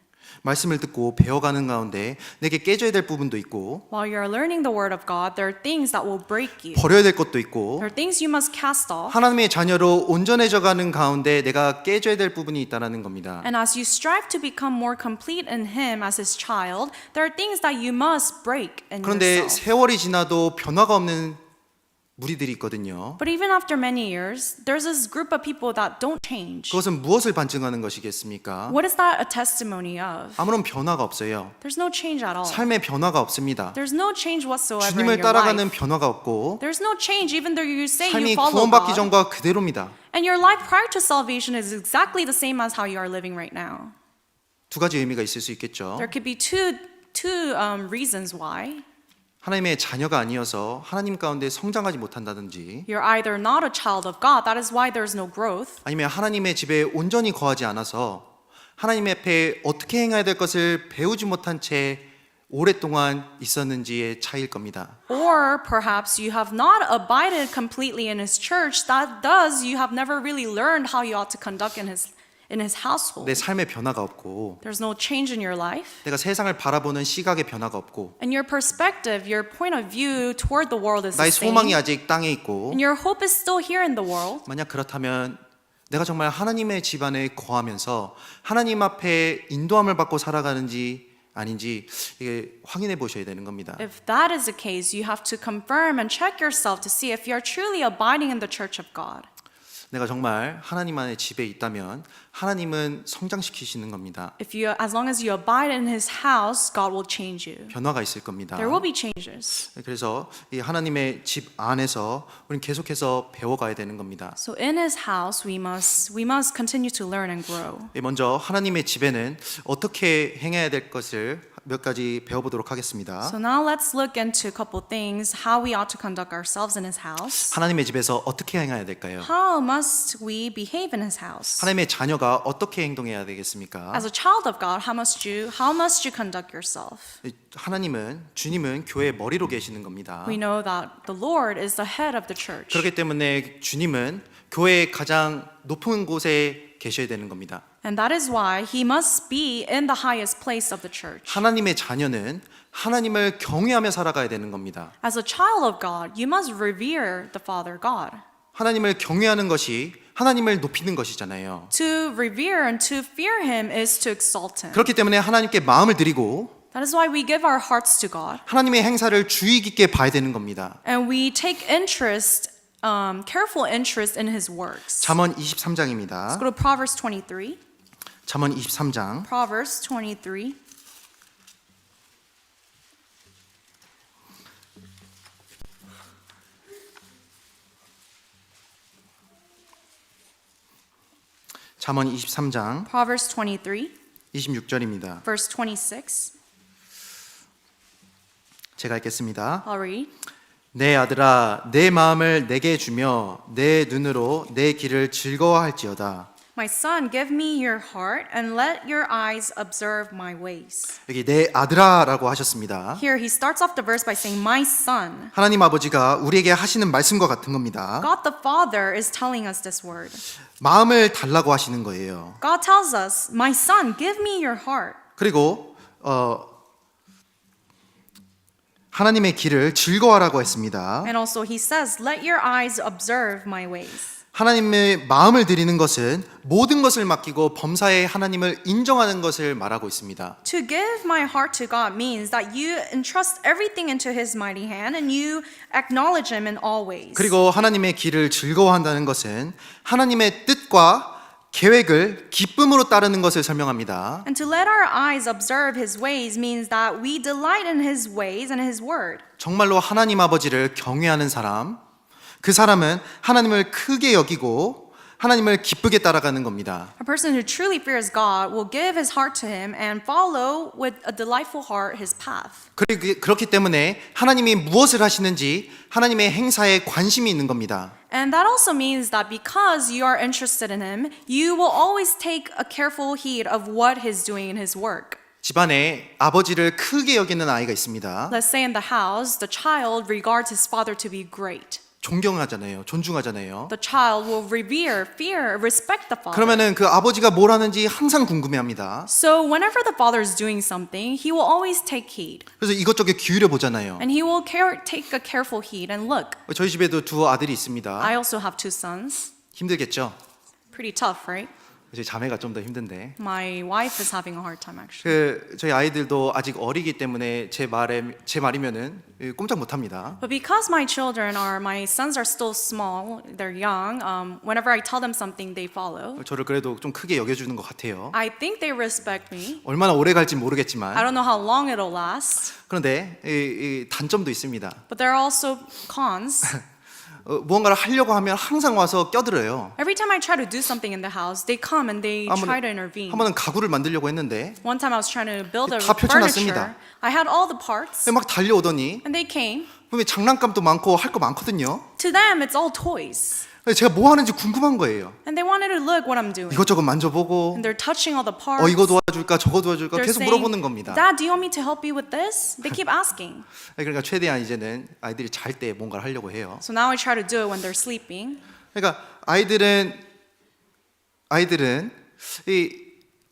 말씀을 듣고 배워가는 가운데 내게 깨져야 될 부분도 있고 While you're learning the word of God, there are things that will break you. 버려야 될 것도 있고 There are things you must cast off. 하나님의 자녀로 온전해져가는 가운데 내가 깨져야 될 부분이 있다는 겁니다. And as you strive to become more complete in Him as His child, there are things that you must break in 그런데 yourself. 세월이 지나도 변화가 없는 무리들이 있거든요. But even after many years, there's this group of people that don't change. 그것은 무엇을 반증하는 것이겠습니까? What is that a testimony of? 아무런 변화가 없어요. There's no change at all. 삶의 변화가 없습니다. There's no change whatsoever in 주님을 your 따라가는 life. 변화가 없고 There's no change even though you say 삶이 you follow 구원받기 God. 전과 그대로입니다. And your life prior to salvation is exactly the same as how you are living right now. 두 가지 의미가 있을 수 있겠죠. There could be two reasons why. 하나님의 자녀가 아니어서 하나님 가운데 성장하지 못한다든지 You're either not a child of God, that is why there's no growth. 아니면 하나님의 집에 온전히 거하지 않아서 하나님 앞에 어떻게 행해야 될 것을 배우지 못한 채 오랫동안 있었는지의 차이일 겁니다. Or perhaps you have not abided completely in His church. That does, you have never really learned how you ought to conduct in His household. 내 삶의 변화가 없고 There's no change in your life. 내가 세상을 바라보는 시각의 변화가 없고 And your perspective, your point of view toward the world is the 나의 same. 소망이 아직 땅에 있고 And your hope is still here in the world. 만약 그렇다면 내가 정말 하나님의 집안에 거하면서 하나님 앞에 인도함을 받고 살아가는지 아닌지 이게 확인해 보셔야 되는 겁니다. If that is the case, you have to confirm and check yourself to see if you're truly abiding in the church of God. 내가 정말 하나님 안에 집에 있다면 하나님은 성장시키시는 겁니다. As long as you abide in His house, God will change you. 변화가 있을 겁니다. There will be changes. 그래서 이 하나님의 집 안에서 우리는 계속해서 배워가야 되는 겁니다. So in His house, we must continue to learn and grow. 먼저 하나님의 집에는 어떻게 행해야 될 것을 몇 가지 배워보도록 하겠습니다. So now let's look into a couple things, how we ought to conduct ourselves in His house. 하나님의 집에서 어떻게 행해야 될까요? How must we behave in His house? 하나님의 자녀가 어떻게 행동해야 되겠습니까? As a child of God, how must you conduct yourself? 주님은 교회의 머리로 계시는 겁니다. We know that the Lord is the head of the church. 그렇기 때문에 주님은 교회의 가장 높은 곳에 계셔야 되는 겁니다. And that is why He must be in the highest place of the church. 하나님의 자녀는 하나님을 경외하며 살아가야 되는 겁니다. As a child of God, you must revere the Father God. 하나님을 경외하는 것이 하나님을 높이는 것이잖아요. To revere and to fear Him is to exalt Him. 그렇기 때문에 하나님께 마음을 드리고 That is why we give our hearts to God. 하나님의 행사를 주의 깊게 봐야 되는 겁니다. And we take careful interest in His works. 잠언 Let's 23장입니다. go to Proverbs 23. 잠언 23장 Proverbs 23. 잠언 23장 Proverbs 23, 26절입니다. verse 26. 제가 읽겠습니다. I'll read. 내 아들아 내 마음을 내게 주며 내 눈으로 내 길을 즐거워할지어다. My son, give me your heart and let your eyes observe my ways. 여기 내 아들아라고 하셨습니다. Here he starts off the verse by saying, my son. 하나님 아버지가 우리에게 하시는 말씀과 같은 겁니다. God the Father is telling us this word. 마음을 달라고 하시는 거예요. God tells us, my son, give me your heart. 그리고 하나님의 길을 즐거워하라고 했습니다. And also he says, let your eyes observe my ways. 하나님의 마음을 드리는 것은 모든 것을 맡기고 범사에 하나님을 인정하는 것을 말하고 있습니다. To give my heart to God means that you entrust everything into His mighty hand and you acknowledge Him in all ways. 그리고 하나님의 길을 즐거워한다는 것은 하나님의 뜻과 계획을 기쁨으로 따르는 것을 설명합니다. And to let our eyes observe His ways means that we delight in His ways and His word. 정말로 하나님 아버지를 경외하는 사람, 그 사람은 하나님을 크게 여기고 하나님을 기쁘게 따라가는 겁니다. A person who truly fears God will give his heart to Him and follow with a delightful heart His path. 그렇기 때문에 하나님이 무엇을 하시는지 하나님의 행사에 관심이 있는 겁니다. And that also means that because you are interested in Him, you will always take a careful heed of what He's doing in His work. 집안에 아버지를 크게 여기는 아이가 있습니다. Let's say in the house, the child regards his father to be great. 존경하잖아요. 존중하잖아요. The child will revere, fear, respect the father. 그러면은 그 아버지가 뭘 하는지 항상 궁금해합니다. So whenever the father is doing something, he will always take heed. 그래서 이것저것 기울여 보잖아요. And he will take a careful heed and look. 저희 집에도 두 아들이 있습니다. I also have two sons. 힘들겠죠? Pretty tough, right? 저희 자매가 좀 더 힘든데. My wife is having a hard time actually. 저희 아이들도 아직 어리기 때문에 제 말이면은 꼼짝 못합니다. But because my sons are still small, they're young. Whenever I tell them something, they follow. 저를 그래도 좀 크게 여겨주는 것 같아요. I think they respect me. 얼마나 오래 갈지 I 모르겠지만 don't know how long it'll last, 그런데 이 단점도 있습니다. but there are also cons. 무언가를 하려고 하면 항상 와서 껴들어요. Every time I try to do something in the house, they come and they try to intervene. 한 번은 가구를 만들려고 했는데 One time I was trying to build a 다 펼쳐놨습니다. furniture. I had all the parts, 막 달려오더니 and they came. 분명히 장난감도 많고 할 거 많거든요. To them, it's all toys. 제가 뭐 하는지 궁금한 거예요. And they wanted to look what I'm doing. 이것저것 만져보고 And they're touching all the parts. 이거 도와줄까 저거 도와줄까 They're 계속 saying, 물어보는 겁니다. Dad, do you want me to help you with this? They keep asking. 그러니까 최대한 이제는 아이들이 잘 때 뭔가를 하려고 해요. So now I try to do it when they're sleeping. 그러니까 아이들은 이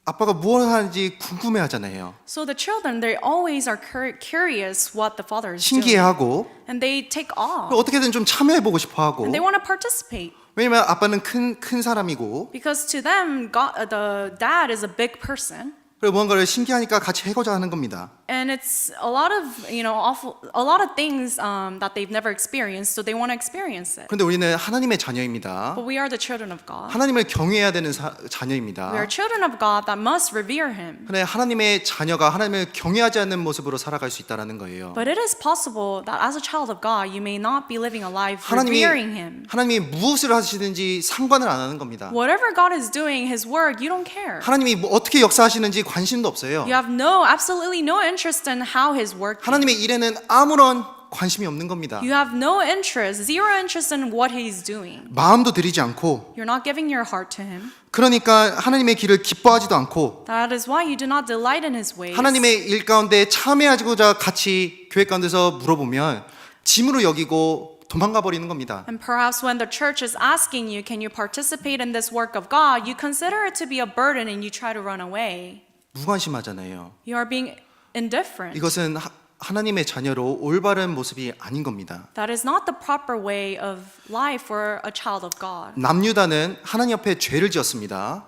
아빠가 무엇을 하는지 궁금해하잖아요. So the children, they always are curious what the father is doing. 신기해하고 And they take awe. 어떻게든 좀 참여해보고 싶어하고. And they want to participate. 왜냐면 아빠는 큰 사람이고 Because to them, the dad is a big person. 그리고 뭔가를 신기하니까 같이 해보자 하는 겁니다. And it's a lot of, a lot of things that they've never experienced, so they want to experience it. 그런데 우리는 하나님의 자녀입니다. But we are the children of God. 하나님을 경외해야 되는 We 자녀입니다. are children of God that must revere Him. 그런데 하나님의 자녀가 하나님을 경외하지 않는 모습으로 살아갈 수 있다는 거예요. But it is possible that as a child of God, you may not be living a life revering Him. 하나님이 무엇을 하시든지 상관을 안 하는 겁니다. Whatever God is doing, His work, you don't care. 하나님이 뭐 어떻게 역사하시는지 관심도 없어요. You have absolutely no interest in how His work. 하나님의 일에는 아무런 관심이 없는 겁니다. You have no interest, zero interest in what He's doing. 마음도 들이지 않고, You're not giving your heart to Him. 그러니까 하나님의 길을 기뻐하지도 않고, That is why you do not delight in His ways. 하나님의 일 가운데 참여하고자 같이 교회 가운데서 물어보면 짐으로 여기고 도망가 버리는 겁니다. And perhaps when the church is asking you, can you participate in this work of God, you consider it to be a burden and you try to run away. 무관심하잖아요. You are being indifferent. 이것은 하나님의 자녀로 올바른 모습이 아닌 겁니다. That is not the proper way of life for a child of God. 남유다는 하나님 앞에 죄를 지었습니다.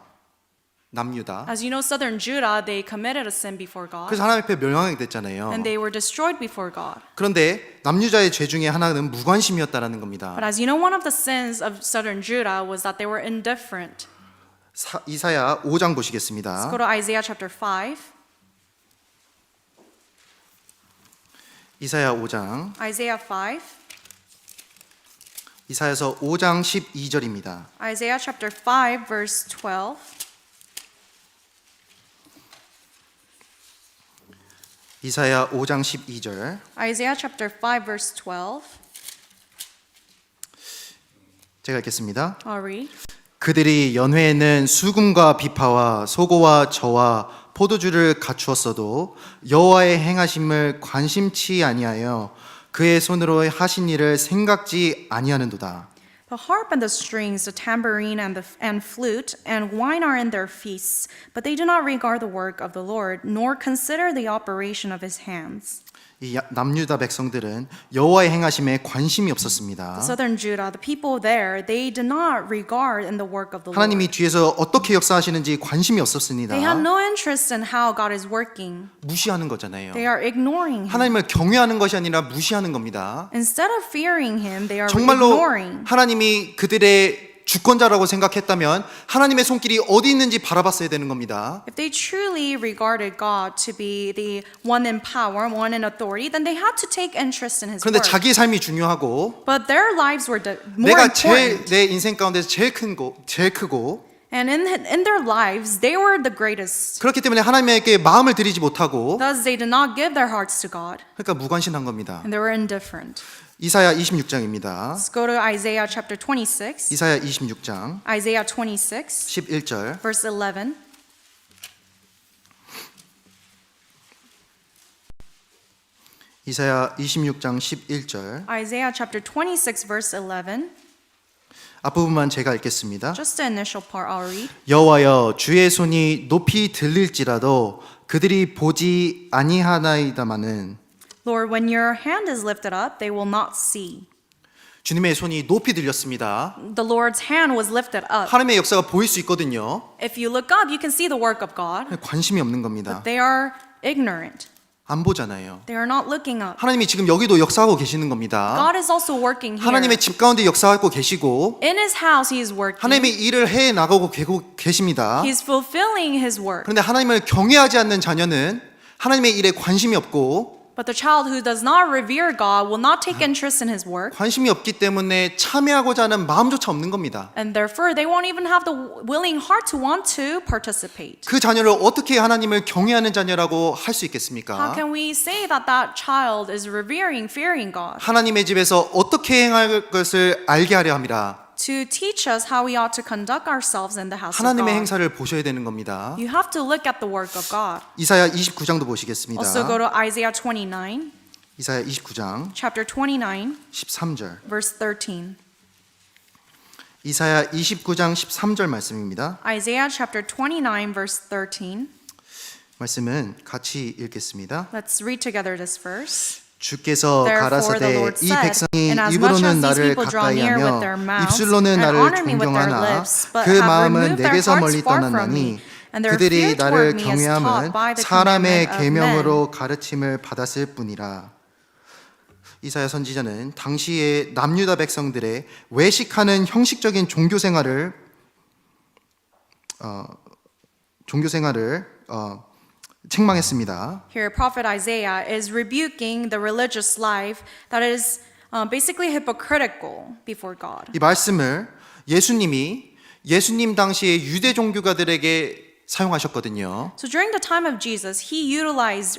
남유다. As you know, southern Judah, they committed a sin before God. 그래서 하나님 앞에 멸망하게 됐잖아요. And they were destroyed before God. 그런데 남유다의 죄 중에 하나는 무관심이었다라는 겁니다. But as you know, one of the sins of southern Judah was that they were indifferent. 이사야 5장 Let's 보시겠습니다. go to Isaiah chapter 5. 이사야 5장. Isaiah 5. 이사야서 5장 12절입니다. Isaiah chapter 5, verse 12. 이사야 5장 12절. Isaiah chapter 5, verse 12. 제가 읽겠습니다. I'll read. 그들이 연회에는 수금과 비파와 소고와 저와 포도주를 갖추었어도 여호와의 행하심을 관심치 아니하여 그의 손으로 하신 일을 생각지 아니하는도다. The harp and the strings, the tambourine and flute and wine are in their feasts, but they do not regard the work of the Lord, nor consider the operation of His hands. 이 남유다 백성들은 여호와의 행하심에 관심이 없었습니다. Southern Judah, the people there, they did not regard in the work of the 하나님이 Lord. 뒤에서 어떻게 역사하시는지 관심이 없었습니다. They had no interest in how God is working. 무시하는 거잖아요. They are ignoring Him. 하나님을 경외하는 것이 아니라 무시하는 겁니다. Instead of fearing Him, they are 정말로 ignoring. 하나님이 그들의 주권자라고 생각했다면 하나님의 손길이 어디 있는지 바라봤어야 되는 겁니다. If they truly regarded God to be the one in power, one in authority, then they had to take interest in His 그런데 work. 자기의 삶이 중요하고 But their lives were more 내가 important. 내 인생 가운데서 제일 크고 And in their lives, they were the greatest. 그렇기 때문에 하나님에게 마음을 들이지 못하고 Thus, they did not give their hearts to God, 그러니까 무관심한 겁니다. and they were indifferent. 이사야 26장입니다. Let's go to Isaiah chapter 26. 이사야 26장 Isaiah 26, 11절. verse 11. 이사야 26장 11절. Isaiah chapter 26, verse 11. 앞부분만 제가 읽겠습니다. Just the initial part I'll read. 여호와여 주의 손이 높이 들릴지라도 그들이 보지 아니하나이다마는 Lord, when your hand is lifted up, they will not see. 주님의 손이 높이 들렸습니다. The Lord's hand was lifted up. 하나님의 역사가 보일 수 있거든요. If you look up, you can see the work of God. 관심이 없는 겁니다. They are ignorant. 안 보잖아요. They are not looking up. 하나님이 지금 여기도 역사하고 계시는 겁니다. God is also working here. 하나님의 집 가운데 역사하고 계시고 In His house, He is working. 하나님의 일을 해 나가고 계십니다. He is fulfilling His work. 그런데 하나님을 경외하지 않는 자녀는 하나님의 일에 관심이 없고 But the child who does not revere God will not take interest in His work. 관심이 없기 때문에 참여하고자 하는 마음조차 없는 겁니다. And therefore, they won't even have the willing heart to want to participate. 그 자녀를 어떻게 하나님을 경외하는 자녀라고 할 수 How 있겠습니까? can we say that that child is revering, fearing God? 하나님의 집에서 어떻게 행할 것을 알게 하려 함이라. To teach us how we ought to conduct ourselves in the house of 하나님의 God. 행사를 보셔야 되는 겁니다. You have to look at the work of God. 이사야 29장도 보시겠습니다. Also go to Isaiah 29, 이사야 29장 chapter 29, 13절. verse 13. 이사야 29장 13절 말씀입니다. Isaiah chapter 29, verse 13. 말씀은 같이 읽겠습니다. Let's read together this verse. 주께서 Therefore the 가라사대 Lord 이 said, 백성이 Inasmuch as 입으로는 these 나를 people draw near with their 가까이하며 mouths 입술로는 and 나를 honor me with their 존경하나 lips, but 그 have 마음은 removed their 내게서 hearts 멀리 far from 떠났나니 me, And their 그들이 fear 나를 toward me is taught 경외함은 by the 사람의 commandment of men. 계명으로 가르침을 받았을 뿐이라. 이사야 선지자는 당시의 남유다 백성들의 외식하는 형식적인 종교 생활을 책망했습니다. Here, prophet Isaiah is rebuking the religious life that is basically hypocritical before God. 이 말씀을 예수님 당시의 유대 종교가들에게 사용하셨거든요. So during the time of Jesus, he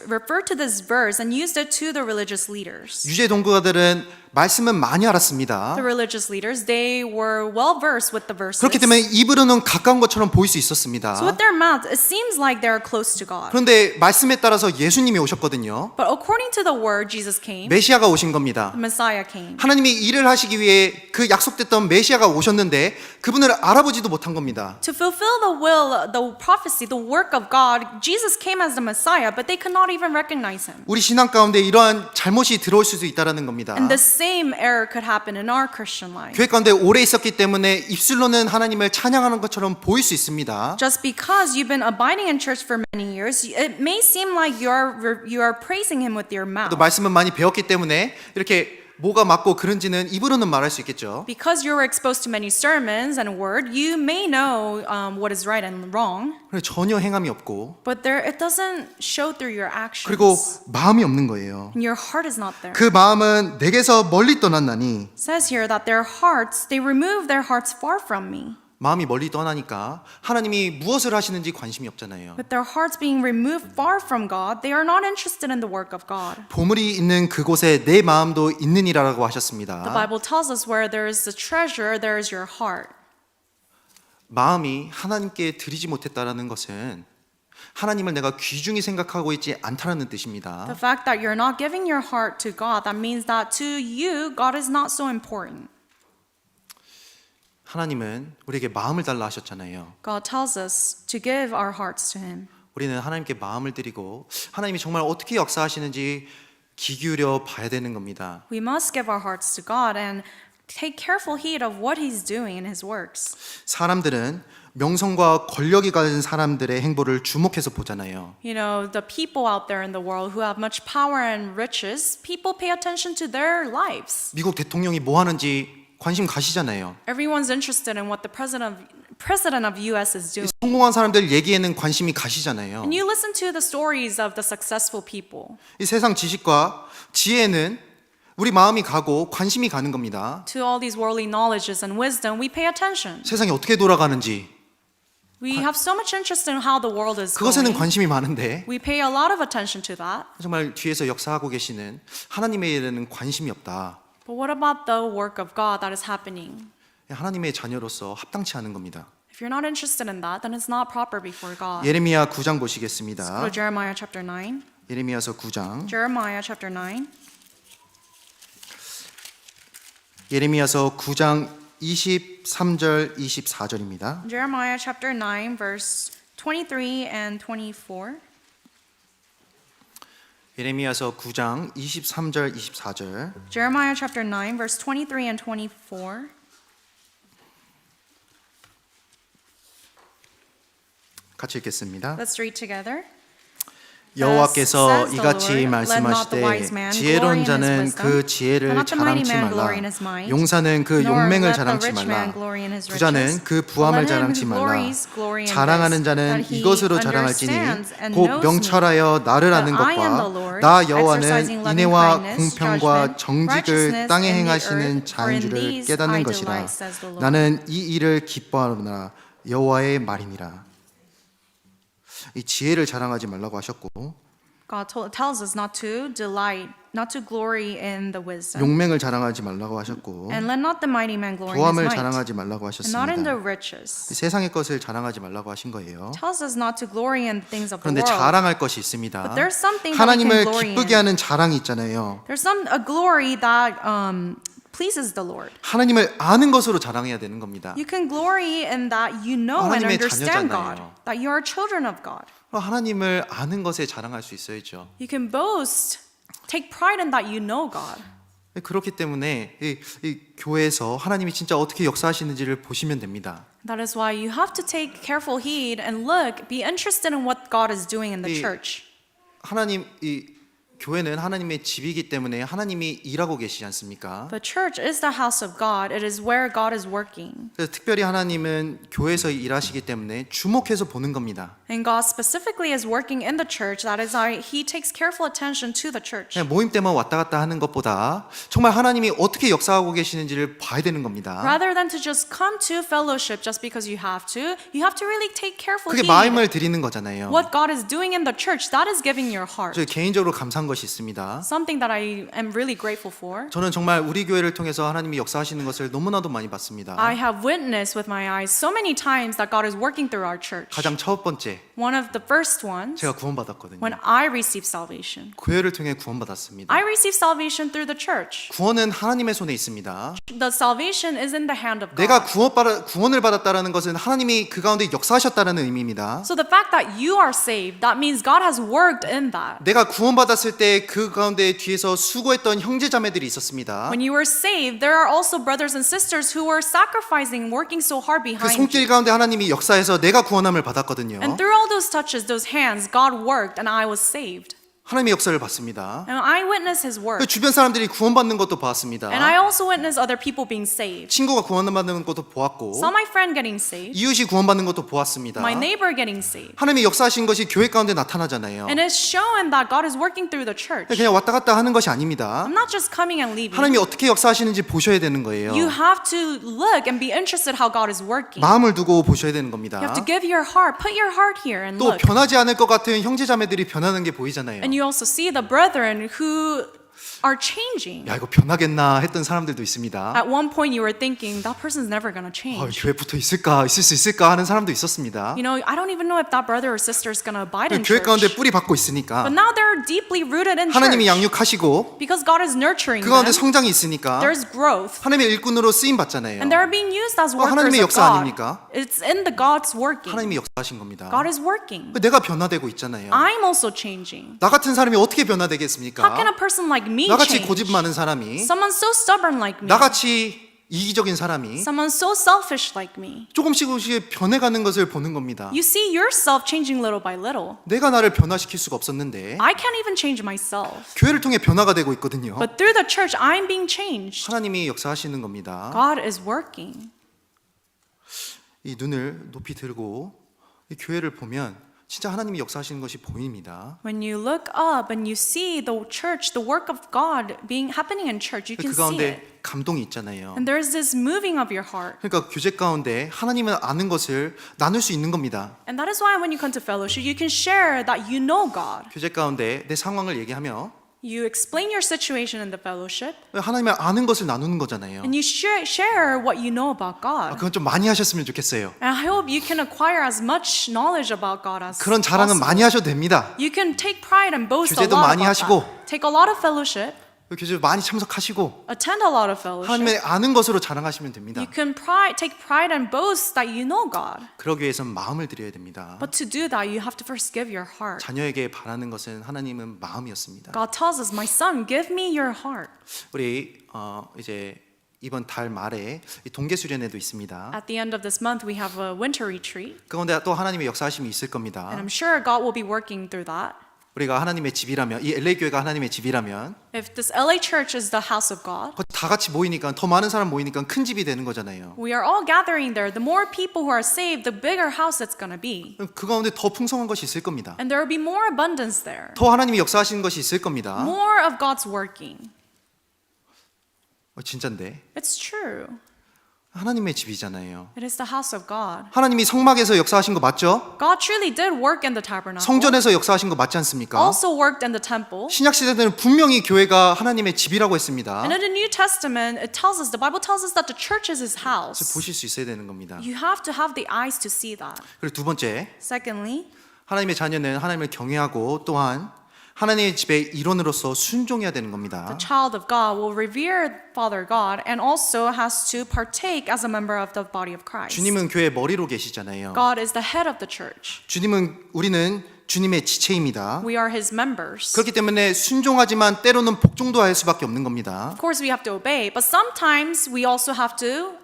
referred to this verse and used it to the religious leaders. 유대 종교가들은 말씀은 많이 알았습니다. The religious leaders, they were well versed with the verses. 그렇기 때문에 입으로는 가까운 것처럼 보일 수 있었습니다. So with their mouth, it seems like they're close to God. 그런데 말씀에 따라서 예수님이 오셨거든요. But according to the word, Jesus came. 메시아가 오신 겁니다. The Messiah came. 하나님이 일을 하시기 위해 그 약속됐던 메시아가 오셨는데 그분을 알아보지도 못한 겁니다. To fulfill the will, the prophecy, the work of God, Jesus came as the Messiah, but they could not even recognize him. 우리 신앙 가운데 이러한 잘못이 들어올 수도 있다라는 겁니다. And the same error could happen in our Christian life. 교회 가운데 오래 있었기 때문에 입술로는 하나님을 찬양하는 것처럼 보일 수 있습니다. Just because you've been abiding in church for many years, it may seem like you are praising him with your mouth. 또 말씀은 많이 배웠기 때문에 이렇게 뭐가 맞고 그런지는 입으로는 말할 수 있겠죠. Because you were exposed to many sermons and word, you may know what is right and wrong, 그런데 전혀 행함이 없고 but it doesn't show through your actions. 그리고 마음이 없는 거예요. And your heart is not there. 그 마음은 내게서 멀리 떠났나니 It says here that they remove their hearts far from me. 마음이 멀리 떠나니까 하나님이 무엇을 하시는지 관심이 없잖아요. With their hearts being removed far from God, they are not interested in the work of God. 보물이 있는 그곳에 내 마음도 있느니라라고 The 하셨습니다. Bible tells us where there is a treasure, there is your heart. 마음이 하나님께 드리지 못했다라는 것은 하나님을 내가 귀중히 생각하고 있지 않다라는 뜻입니다. The fact that you're not giving your heart to God, that means that to you, God is not so important. 하나님은 우리에게 마음을 달라 하셨잖아요. God tells us to give our hearts to Him. 우리는 하나님께 마음을 드리고 하나님이 정말 어떻게 역사하시는지 귀 기울여 봐야 되는 겁니다. We must give our hearts to God and take careful heed of what He's doing in His works. 사람들은 명성과 권력이 가진 사람들의 행보를 주목해서 보잖아요. You know, the people out there in the world who have much power and riches, people pay attention to their lives. 미국 대통령이 뭐 하는지 관심 가시잖아요. Everyone's interested in what the president of US is doing. 성공한 사람들 얘기에는 관심이 가시잖아요. And you listen to the stories of the successful people. 이 세상 지식과 지혜는 우리 마음이 가고 관심이 가는 겁니다. To all these worldly knowledges and wisdom, we pay attention. 세상이 어떻게 돌아가는지 We have so much interest in how the world is 그것에는 going. 관심이 많은데 We pay a lot of attention to that. 정말 뒤에서 역사하고 계시는 하나님의 일에는 관심이 없다. But what about the work of God that is happening? 하나님의 자녀로서 합당치 않은 겁니다. If you're not interested in that, then it's not proper before God. 예레미야 9장 Go 보시겠습니다. to Jeremiah chapter 9. 예레미야서 9장. Jeremiah chapter 9. 예레미야서 9장 23절 24절입니다. Jeremiah chapter 9 verse 23 and 24. 예레미야서 9장 23절 24절. Jeremiah chapter 9 verse 23 and 24. 같이 읽겠습니다. Let's read together. 여호와께서 Says the 이같이 Lord, Let not the wise 말씀하시되 man glory 지혜로운 in his 자는 wisdom, 그 지혜를 let not the mighty 자랑치 man 말라. glory in his might, 용사는 그 nor 용맹을 let the 자랑치 rich 말라. man glory in his 부자는 riches, 그 but 부함을 let him 자랑치 who 말라. glories glory in 자랑하는 this, 자는 that he 이것으로 자랑할지니 understands and 곧 knows me, 명철하여 나를 아는 that I am the 것과 Lord, 나 exercising 여호와는 loving 인애와 kindness, 공평과 judgment, 정직을 righteousness 땅에 in the 행하시는 earth, 자인 for in 줄을 these 깨닫는 I 것이라. delight, says the Lord. 나는 이 일을 기뻐하노라 여호와의 말이니라. 이 지혜를 자랑하지 말라고 하셨고 God tells us not to delight, not to glory in the wisdom. 용맹을 자랑하지 말라고 하셨고 And let not the mighty man glory in his 부함을 might, 자랑하지 말라고 and not in the 하셨습니다. riches. 이 세상의 것을 자랑하지 말라고 하신 거예요. Tells us not to glory in the things of the 그런데 world. 자랑할 것이 있습니다. But there's something that we 하나님을 can glory 기쁘게 in. 하는 자랑이 있잖아요. There's a glory that pleases the Lord. 하나님을 아는 것으로 자랑해야 되는 겁니다. You can glory in that you know and 하나님의 understand God, 자녀잖아요. that you are children of God. 하나님을 아는 것에 자랑할 수 있어야죠. You can boast, take pride in that you know God. 그렇기 때문에 이 교회에서 하나님이 진짜 어떻게 역사하시는지를 보시면 됩니다. That is why you have to take careful heed and look, be interested in what God is doing in the 이- church. 하나님 이 교회는 하나님의 집이기 때문에 하나님이 일하고 계시지 않습니까? The church is the house of God. It is where God is working. 그래서 특별히 하나님은 교회에서 일하시기 때문에 주목해서 보는 겁니다. And God specifically is working in the church. That is why He takes careful attention to the church. 그냥 모임 때만 왔다 갔다 하는 것보다 정말 하나님이 어떻게 역사하고 계시는지를 봐야 되는 겁니다. Rather than to just come to fellowship just because you have to really take careful 그게 heed. 마음을 드리는 거잖아요. What God is doing in the church, that is giving your heart. 저 개인적으로 감사한 것이 있습니다. Something that I am really grateful for. 저는 정말 우리 교회를 통해서 하나님이 역사하시는 것을 너무나도 많이 봤습니다. I have witnessed with my eyes so many times that God is working through our church. 가장 첫 번째, One of the first ones, 제가 구원받았거든요. when I received salvation. 교회를 통해 구원받았습니다. I received salvation through the church. 구원은 하나님의 손에 있습니다. The salvation is in the hand of 내가 God. 구원을 받았다는 것은 하나님이 그 가운데 역사하셨다는 의미입니다. So the fact that you are saved, that means God has worked in that. 내가 구원받았을 때 그 가운데 뒤에서 수고했던 형제자매들이 있었습니다. When you were saved, there are also brothers and sisters who were sacrificing, working so hard 그 behind 손길 you. 가운데 하나님이 역사해서 내가 구원함을 받았거든요. And through all those touches, those hands, God worked and I was saved. 하나님의 역사를 봤습니다. And I witnessed His 그 work. 주변 사람들이 구원받는 것도 보았습니다. And I also witnessed other people being saved. 친구가 구원받는 것도 보았고 Saw my friend getting saved, 이웃이 구원받는 것도 보았습니다. my neighbor getting saved. 하나님이 역사하신 것이 교회 가운데 나타나잖아요. And it's shown that God is working through the church. 그냥 왔다 갔다 하는 것이 아닙니다. I'm not just coming and leaving. 하나님이 어떻게 역사하시는지 보셔야 되는 거예요. You have to look and be interested how God is working. 마음을 두고 보셔야 되는 겁니다. You have to give your heart, put your heart here and 또 look. 변하지 않을 것 같은 형제자매들이 변하는 게 보이잖아요. And you also see the brethren who are changing. 야, 이거 변하겠나 했던 사람들도 있습니다. At one point you were thinking that person's never going to change. 교회 붙어 있을 수 있을까 하는 사람도 있었습니다. You know, I don't even know if that brother or sister is going to abide in 교회 가운데 church. 뿌리 받고 있으니까 But now they're deeply rooted in 하나님이 church. 양육하시고 Because God is nurturing 그 가운데 them. 성장이 있으니까 There's growth. 하나님의 일꾼으로 쓰임 받잖아요. And they're being used as workers 하나님의 of 역사 God. 아닙니까? It's in the God's working. 하나님이 역사하신 겁니다. God is working. 내가 변화되고 있잖아요. I'm also changing. 나 같은 사람이 어떻게 How can 변화되겠습니까? a person like me 나같이 change? 고집 많은 사람이, Someone so stubborn like me. 나같이 이기적인 사람이 Someone so selfish like me. 조금씩 변해가는 것을 보는 겁니다. You see yourself changing little by little. 내가 나를 변화시킬 수가 없었는데 I can't even change myself. 교회를 통해 변화가 되고 있거든요. But through the church, I'm being changed. 하나님이 역사하시는 겁니다. God is working. 이 눈을 높이 들고 이 교회를 보면 진짜 하나님이 역사하시는 것이 보입니다. When you look up and you see the church, the work of God happening in church, you can 그 see it. 가운데 감동이 있잖아요. And there's this moving of your heart. 그러니까 교제 가운데 하나님을 아는 것을 나눌 수 있는 겁니다. And that is why when you come to fellowship, you can share that you know God. 교제 가운데 내 상황을 얘기하며 You explain your situation in the fellowship, 하나님을 아는 것을 나누는 거잖아요. and you share what you know about God. 그건 좀 많이 하셨으면 좋겠어요. And I hope you can acquire as much knowledge about God as 그런 자랑은 possible. 많이 하셔도 됩니다. You can take pride and boast a 교제도 lot 많이 about 하시고. that. Take a lot of fellowship, 교제 많이 참석하시고 attend a lot of fellowship. 하나님의 아는 것으로 자랑하시면 됩니다. You can take pride and boast that you know God. 그러기 위해선 마음을 드려야 됩니다. But to do that, you have to first give your heart. 자녀에게 바라는 것은 하나님은 마음이었습니다. God tells us, "My son, give me your heart." 우리 이제 이번 달 말에 이 동계 수련회도 있습니다. At the end of this month, we have a winter retreat, 그 가운데 또 하나님의 역사하심이 있을 겁니다. and I'm sure God will be working through that. 우리가 하나님의 집이라면 이 LA 교회가 하나님의 집이라면 If this LA church is the house of God, 다 같이 모이니까 더 많은 사람 모이니까 큰 집이 되는 거잖아요. we are all gathering there. The more people who are saved, the bigger house it's going to be. 그 가운데 더 풍성한 것이 있을 겁니다. And there will be more abundance there. 더 하나님이 역사하시는 것이 있을 겁니다. More of God's working. 진짠데 It's true. 하나님의 집이잖아요. It is the house of God. 하나님이 성막에서 역사하신 거 맞죠? God truly did work in the tabernacle. 성전에서 역사하신 거 맞지 않습니까? Also worked in the temple. 신약 시대 때는 분명히 교회가 하나님의 집이라고 했습니다. And in the New Testament, it tells us, the Bible tells us that the church is His house. 보실 수 있어야 되는 겁니다. You have to have the eyes to see that. 그리고 두 번째, Secondly, 하나님의 자녀는 하나님을 경외하고 또한 하나님의 집의 일원으로서 순종해야 되는 겁니다. the child of God will revere Father God and also has to partake as a member of the body of Christ. 주님은 교회 머리로 계시잖아요. God is the head of the church. 우리는 주님의 지체입니다. We are his members. 그렇기 때문에 순종하지만 때로는 복종도 할 수밖에 없는 겁니다. Of course, we have to obey, but sometimes we also have to.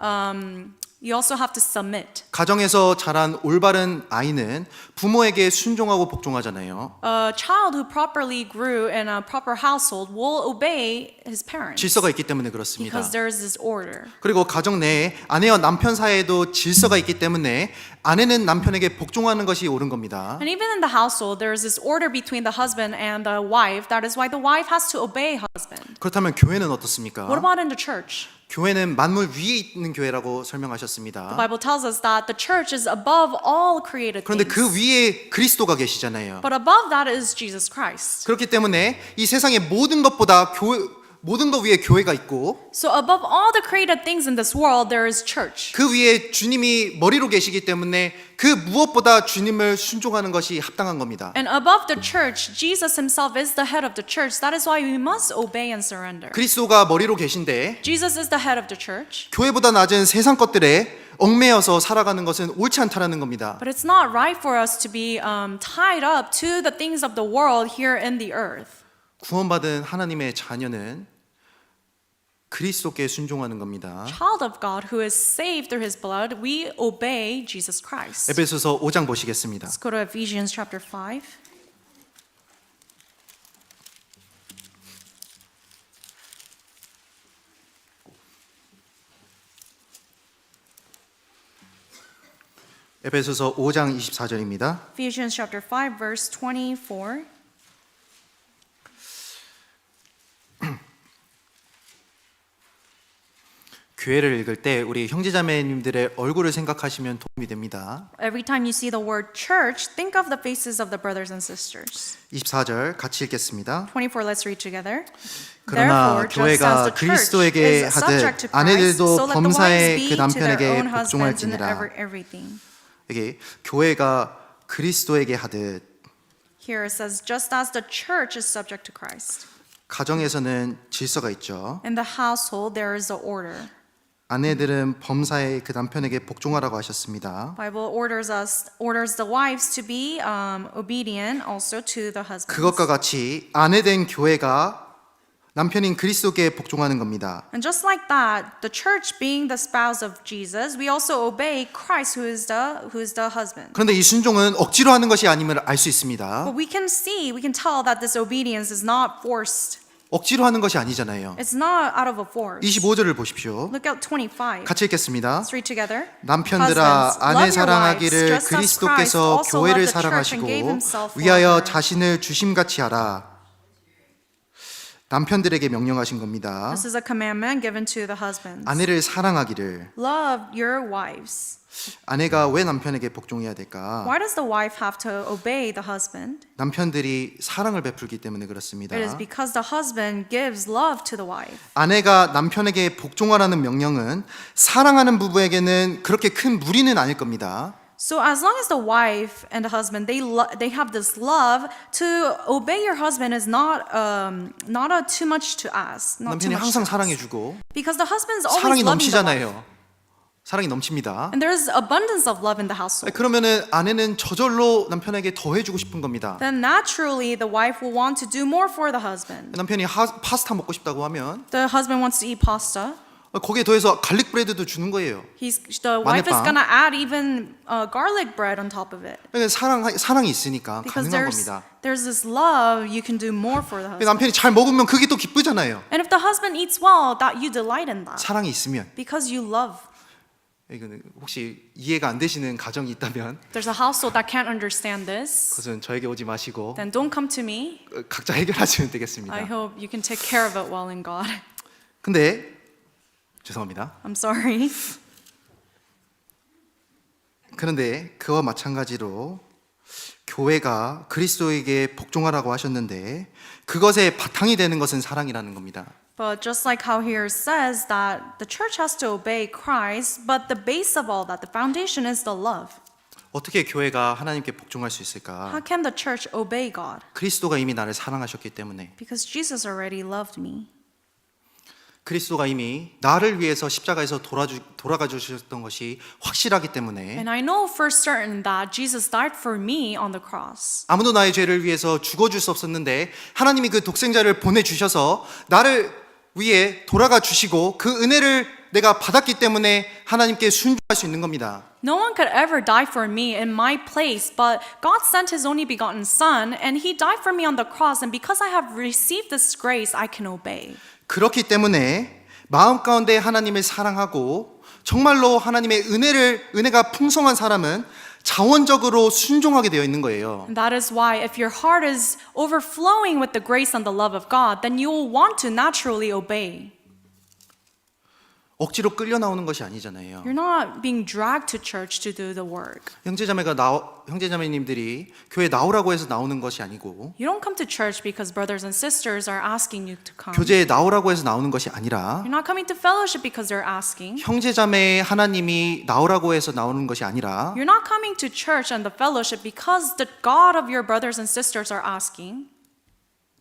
You also have to submit. 가정에서 자란 올바른 아이는 부모에게 순종하고 복종하잖아요. A child who properly grew in a proper household will obey his parents 질서가 있기 때문에 그렇습니다. because there is this order. 그리고 가정 내에 아내와 남편 사이에도 질서가 있기 때문에 아내는 남편에게 복종하는 것이 옳은 겁니다. And even in the household, there is this order between the husband and the wife. That is why the wife has to obey husband. 그렇다면 교회는 어떻습니까? What about in the church? 교회는 만물 위에 있는 교회라고 The 설명하셨습니다. Bible tells us that the church is above all created 그런데 things. 그 위에 그리스도가 계시잖아요. But above that is Jesus Christ. 그렇기 때문에 이 세상의 모든 것보다 모든 것 위에 교회가 있고 So above all the created things in this world, there is church. 그 위에 주님이 머리로 계시기 때문에 그 무엇보다 주님을 순종하는 것이 합당한 겁니다. And above the church, Jesus himself is the head of the church. That is why we must obey and surrender. 그리스도가 머리로 계신데 Jesus is the head of the church. 교회보다 낮은 세상 것들에 얽매여서 살아가는 것은 옳지 않다라는 겁니다. But it's not right for us to be tied up to the things of the world here in the earth. 구원받은 하나님의 자녀는 그리스도께 순종하는 겁니다. Child of God who is saved through his blood, we obey Jesus Christ. 에베소서 5장 보시겠습니다. Let's go to Ephesians chapter 5. 에베소서 5장 24절입니다. Ephesians chapter 5 verse 24. 교회를 읽을 때 우리 형제자매님들의 얼굴을 생각하시면 도움이 됩니다. Every time you see the word church, think of the faces of the brothers and sisters. 24절 같이 읽겠습니다. 24, let's read together. 그러나 Therefore, just as 교회가 the church 그리스도에게 is 하듯 subject to Christ, 아내들도 so let the 범사에 wives 그 be to their 남편에게 own husbands in 복종할지니라. everything. 이게 교회가 그리스도에게 하듯 Here it says, just as the church is subject to Christ. 가정에서는 질서가 있죠. In the household, there is a order. 아내들은 범사에 그 남편에게 복종하라고 하셨습니다. Bible orders the wives to be obedient also to the husbands. 그것과 같이 아내된 교회가 남편인 그리스도께 복종하는 겁니다. And just like that, the church being the spouse of Jesus, we also obey Christ who is the husband. 그런데 이 순종은 억지로 하는 것이 아님을 알 수 있습니다. But we can tell that this obedience is not forced. 억지로 하는 것이 아니잖아요. It's not out of a force. 25절을 보십시오. Look at 25. 같이 읽겠습니다. Let's read together. 남편들아 Husbands, 아내 love your wives, 사랑하기를 just as Christ 그리스도께서 also 교회를 loved the church and gave 사랑하시고 himself for 위하여 her. 자신을 주심같이 하라. 남편들에게 명령하신 겁니다. This is a commandment given to the husbands. 아내를 사랑하기를. Love your wives. 아내가 왜 남편에게 복종해야 될까? Why does the wife have to obey the husband? 남편들이 사랑을 베풀기 때문에 그렇습니다. It is because the husband gives love to the wife. 아내가 남편에게 복종하라는 명령은 사랑하는 부부에게는 그렇게 큰 무리는 아닐 겁니다. So as long as the wife and the husband they have this love, to obey your husband is not too much to ask. Not too 남편이 much 항상 to ask. 사랑해주고 Because the husband is always 사랑이 loving the wife. 넘치잖아요. 사랑이 넘칩니다. And there is abundance of love in the household. 그러면은 아내는 저절로 남편에게 더 해주고 싶은 겁니다. Then naturally the wife will want to do more for the husband. 남편이 파스타 먹고 싶다고 하면 The husband wants to eat pasta. 거기에 더해서 갈릭 브레드도 주는 거예요. The wife is 마늘빵. gonna add even garlic bread on top of it. 그러니까 사랑이 있으니까 Because 가능한 겁니다. there's this love, you can do more for the husband. 남편이 잘 먹으면 그게 또 기쁘잖아요. And if the husband eats well, that you delight in that. 사랑이 있으면. Because you love. 이거는 혹시 이해가 안 되시는 가정이 있다면 There's a household that can't understand this, 그것은 저에게 오지 마시고 then don't come to me. 각자 해결하시면 I 되겠습니다. hope you can take care of it well in God. 근데 죄송합니다. I'm sorry. 그런데 그와 마찬가지로 교회가 그리스도에게 복종하라고 하셨는데 그것의 바탕이 되는 것은 사랑이라는 겁니다. But just like how here says that the church has to obey Christ, but the base of all that, the foundation is the love. 어떻게 교회가 하나님께 복종할 수 있을까? How can the church obey God? 그리스도가 이미 나를 사랑하셨기 때문에 Because Jesus already loved me. 그리스도가 이미 나를 위해서 십자가에서 돌아가 주셨던 것이 확실하기 때문에 And I know for certain that Jesus died for me on the cross. 아무도 나의 죄를 위해서 죽어줄 수 없었는데 하나님이 그 독생자를 보내주셔서 나를 위해 돌아가 주시고 그 은혜를 내가 받았기 때문에 하나님께 순종할 수 있는 겁니다. No one could ever die for me in my place, but God sent His only begotten Son, and He died for me on the cross, and because I have received this grace, I can obey. 그렇기 때문에 마음 가운데 하나님을 사랑하고 정말로 하나님의 은혜가 풍성한 사람은 자원적으로 순종하게 되어 있는 거예요. And that is why if your heart is overflowing with the grace and the love of God, then you will want to naturally obey. 억지로 끌려 나오는 것이 아니잖아요. You're not being dragged to church to do the work. 형제자매님들이 교회 나오라고 해서 나오는 것이 아니고 You don't come to church because brothers and sisters are asking you to come. 교제에 나오라고 해서 나오는 것이 아니라 You're not coming to fellowship because they're asking. 형제자매 하나님이 나오라고 해서 나오는 것이 아니라 You're not coming to church and the fellowship because the God of your brothers and sisters are asking.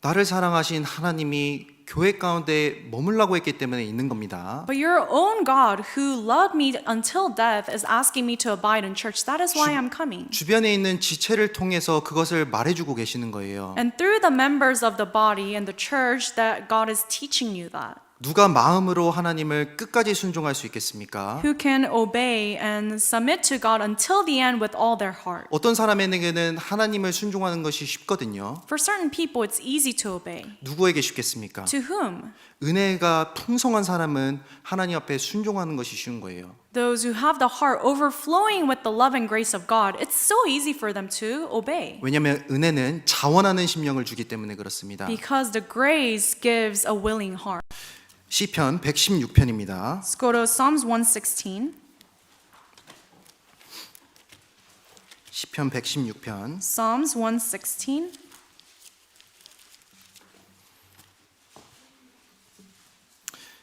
나를 사랑하신 하나님이 교회 가운데 머물라고 했기 때문에 있는 겁니다. But your own God who loved me until death is asking me to abide in church. That is why I'm coming. 주변에 있는 지체를 통해서 그것을 말해주고 계시는 거예요. And through the members of the body and the church that God is teaching you that. 누가 마음으로 하나님을 끝까지 순종할 수 있겠습니까? Who can obey and submit to God until the end with all their heart. 어떤 사람에게는 하나님을 순종하는 것이 쉽거든요. For certain people it's easy to obey. 누구에게 쉽겠습니까? To whom? 은혜가 풍성한 사람은 하나님 앞에 순종하는 것이 쉬운 거예요. Those who have the heart overflowing with the love and grace of God, it's so easy for them to obey. 왜냐하면 은혜는 자원하는 심령을 주기 때문에 그렇습니다. Because the grace gives a willing heart. 시편 116편입니다. Let's go to Psalms 116. 시편 116편 Psalms 116.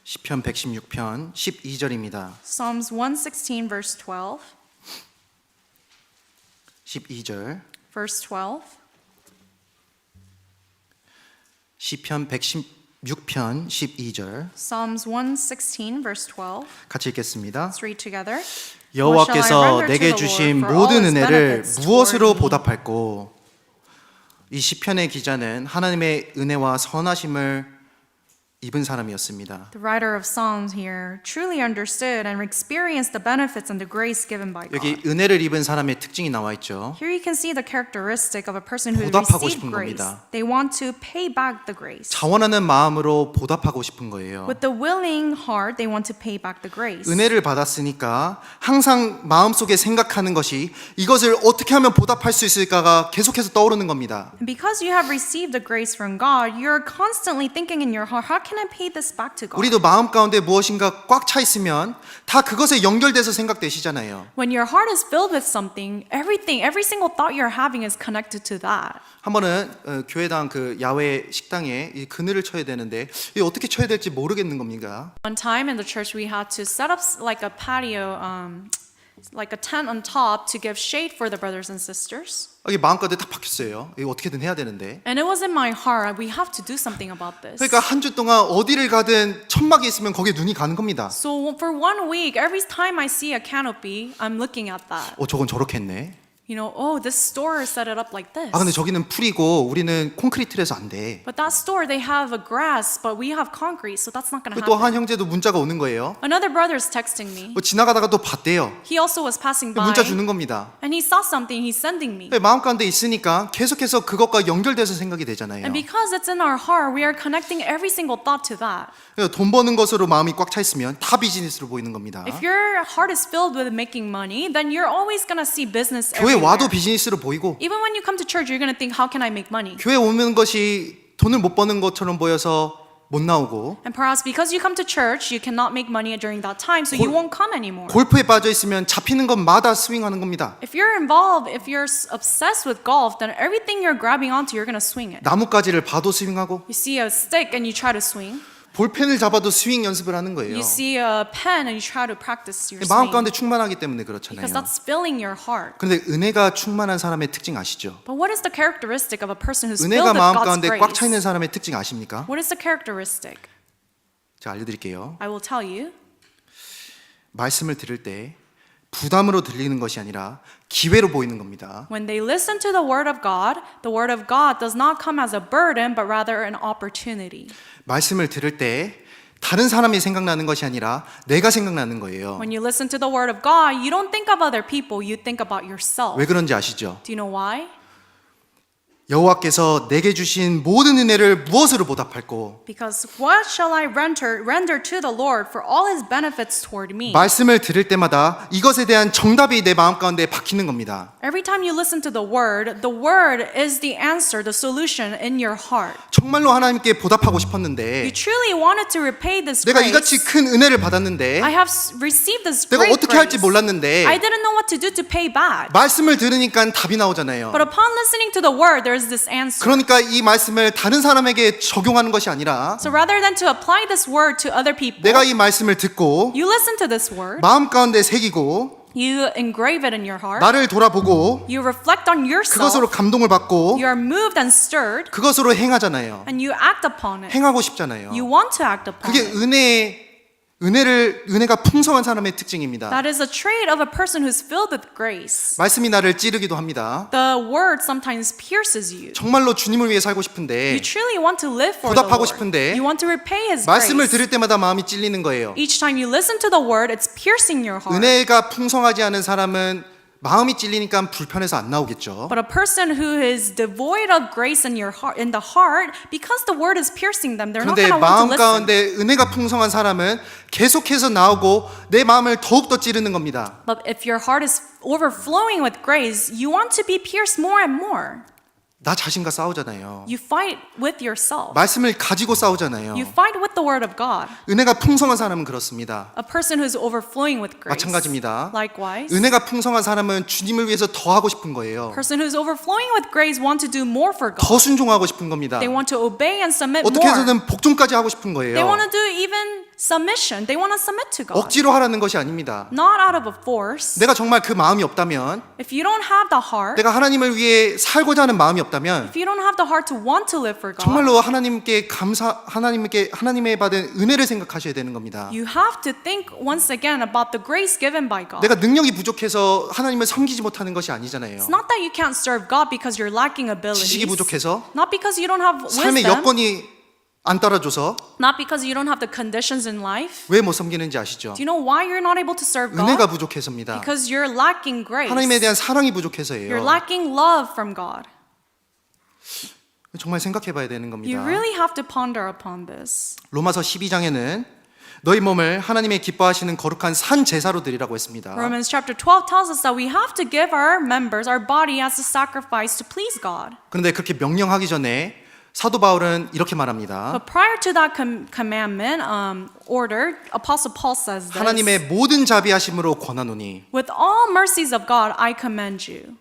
시편 116편 12절입니다. Psalms 116 verse 12. 12절 Verse 12. 시편 116편 12절 Psalms 116 verse 12. 같이 읽겠습니다. Let's read together. 여호와께서 내게 주신 모든 은혜를 무엇으로 보답할꼬? 이 시편의 기자는 하나님의 은혜와 선하심을 입은 사람이었습니다. The writer of Psalms here truly understood and experienced the benefits and the grace given by 여기 God. 은혜를 입은 사람의 특징이 나와 있죠. Here you can see the characteristic of a person who 보답하고 received 싶은 grace. 겁니다. They want to pay back the grace. 자원하는 마음으로 보답하고 싶은 거예요. With the willing heart, they want to pay back the grace. 은혜를 받았으니까 항상 마음속에 생각하는 것이 이것을 어떻게 하면 보답할 수 있을까가 계속해서 떠오르는 겁니다. And because you have received the grace from God, you're constantly thinking in your heart, how can I pay this back to God? 우리도 마음 가운데 무엇인가 꽉 차 있으면 다 그것에 연결돼서 생각되시잖아요. When your heart is filled with something, every single thought you're having is connected to that. 한 번은 교회당 그 야외 식당에 이 그늘을 쳐야 되는데 이 어떻게 쳐야 될지 모르겠는 겁니다. One time in the church, we had to set up like a patio, like a tent on top to give shade for the brothers and sisters. 이게 마음 가운데 딱 박혔어요. 이거 어떻게든 해야 되는데. And it was in my heart, we have to do something about this. 그러니까 한 주 동안 어디를 가든 천막이 있으면 거기에 눈이 가는 겁니다. So for 1 week, every time I see a canopy, I'm looking at that. 저건 저렇게 했네. You know, oh, this store set it up like this. 근데 저기는 풀이고 우리는 콘크리트를 해서 안 돼. But that store, they have a grass, but we have concrete, so that's not going to 또 한 happen. 형제도 문자가 오는 거예요. Another brother's texting me. 지나가다가 또 봤대요. He also was passing by, 문자 주는 겁니다. and he saw something, he's sending me. 마음 가운데 있으니까 계속해서 그것과 연결돼서 생각이 되잖아요. And because it's in our heart, we are connecting every single thought to that. 돈 버는 것으로 마음이 꽉 차 있으면 다 비즈니스로 보이는 겁니다. If your heart is filled with making money, then you're always going to see business 교회 와도 everywhere. 비즈니스로 보이고 Even when you come to church, you're going to think, how can I make money? 교회 오는 것이 돈을 못 버는 것처럼 보여서 못 나오고 And perhaps because you come to church, you cannot make money during that time, so you won't come anymore. 골프에 빠져 있으면 잡히는 것마다 스윙하는 겁니다. If you're involved, if you're obsessed with golf, then everything you're grabbing onto, you're going to swing it. 나뭇가지를 봐도 스윙하고 You see a stick and you try to swing. 볼펜을 잡아도 스윙 연습을 하는 거예요. You see a pen and you try to practice your 마음 swing. 가운데 충만하기 때문에 그렇잖아요. Because that's filling your heart. 그런데 은혜가 충만한 사람의 특징 아시죠? But what is the characteristic of a person who's filled 은혜가 with 마음 God's 가운데 꽉 차 grace? 있는 사람의 특징 아십니까? What is the characteristic? 제가 알려드릴게요. I will tell you. 말씀을 들을 때 부담으로 들리는 것이 아니라 기회로 보이는 겁니다. When they listen to the word of God does not come as a burden, but rather an opportunity. 말씀을 들을 때 다른 사람이 생각나는 것이 아니라 내가 생각나는 거예요. When you listen to the word of God, you don't think of other people, you think about yourself. 왜 그런지 아시죠? Do you know why? 여호와께서 내게 주신 모든 은혜를 무엇으로 보답할꼬? Because what shall I render to the Lord for all his benefits toward me? 말씀을 들을 때마다 이것에 대한 정답이 내 마음 가운데 박히는 겁니다. Every time you listen to the word is the answer, the solution in your heart. 정말로 하나님께 보답하고 You 싶었는데 truly wanted to repay this 내가 grace. 이같이 큰 은혜를 받았는데 I have received this 내가 great 어떻게 할지 grace. 몰랐는데 I didn't know what to do to pay back. 말씀을 들으니까 답이 나오잖아요. But upon listening to the word, there is this answer. 그러니까 이 말씀을 다른 사람에게 적용하는 것이 아니라 So rather than to apply this word to other people, 내가 이 말씀을 듣고 you listen to this word, 마음 가운데 새기고 you engrave it in your heart, 나를 돌아보고 you reflect on yourself, 그것으로 감동을 받고 you are moved and stirred, 그것으로 행하잖아요. and you act upon it. 행하고 싶잖아요. You want to act upon 그게 it. 은혜가 풍성한 사람의 특징입니다. That is a trait of a person who's filled with grace. 말씀이 나를 찌르기도 합니다. The word sometimes pierces you. 정말로 주님을 위해 살고 You 싶은데 truly want to live for the 보답하고 Lord. 싶은데 You want to repay his 말씀을 grace. 들을 때마다 마음이 찔리는 거예요. Each time you listen to the word, it's piercing your heart. 은혜가 풍성하지 않은 사람은 마음이 찔리니까 불편해서 안 나오겠죠. But a person who is devoid of grace in the heart, because the word is piercing them, they're not 그런데 going to want 마음 to listen. 가운데 은혜가 풍성한 사람은 계속해서 나오고 내 마음을 더욱더 찌르는 겁니다. But if your heart is overflowing with grace, you want to be pierced more and more. 나 자신과 싸우잖아요. You fight with yourself. 말씀을 가지고 싸우잖아요. You fight with the word of God. 은혜가 풍성한 사람은 그렇습니다. A person who's overflowing with grace. 마찬가지입니다. Likewise. 은혜가 풍성한 사람은 주님을 위해서 더 하고 싶은 거예요. Person who's overflowing with grace want to do more for God. 더 순종하고 싶은 겁니다. They want to obey and submit 어떻게 more. 해서든 복종까지 하고 싶은 They want 거예요. to do even submission. They want to submit to God. 억지로 하라는 것이 아닙니다. Not out of a force. 내가 정말 그 마음이 없다면, If you don't have the heart, 내가 하나님을 위해 살고자 하는 마음이 없다면, if you don't have the heart to want to live for God, 정말로 하나님의 받은 은혜를 생각하셔야 되는 겁니다. you have to think once again about the grace given by God. 내가 능력이 부족해서 하나님을 섬기지 못하는 것이 아니잖아요. It's not that you can't serve God because you're lacking abilities. 지식이 부족해서, Not because you don't have 삶의 wisdom. 여건이 안 따라줘서 Not because you don't have the conditions in life. 왜 못 섬기는지 아시죠? Do you know why you're not able to serve God? 은혜가 부족해서입니다. Because you're lacking grace. 하나님에 대한 사랑이 You're 부족해서예요. lacking love from God. 정말 생각해 봐야 되는 겁니다. You really have to ponder upon this. 로마서 12장에는 너희 몸을 하나님의 기뻐하시는 거룩한 산 제사로 드리라고 했습니다. Romans chapter 12 tells us that we have to give our members, our body as a sacrifice to please God. 그런데 그렇게 명령하기 전에 사도 바울은 이렇게 말합니다. But prior to that commandment order, Apostle Paul says this. 하나님의 모든 자비하심으로 권하노니 With all mercies of God, I commend you.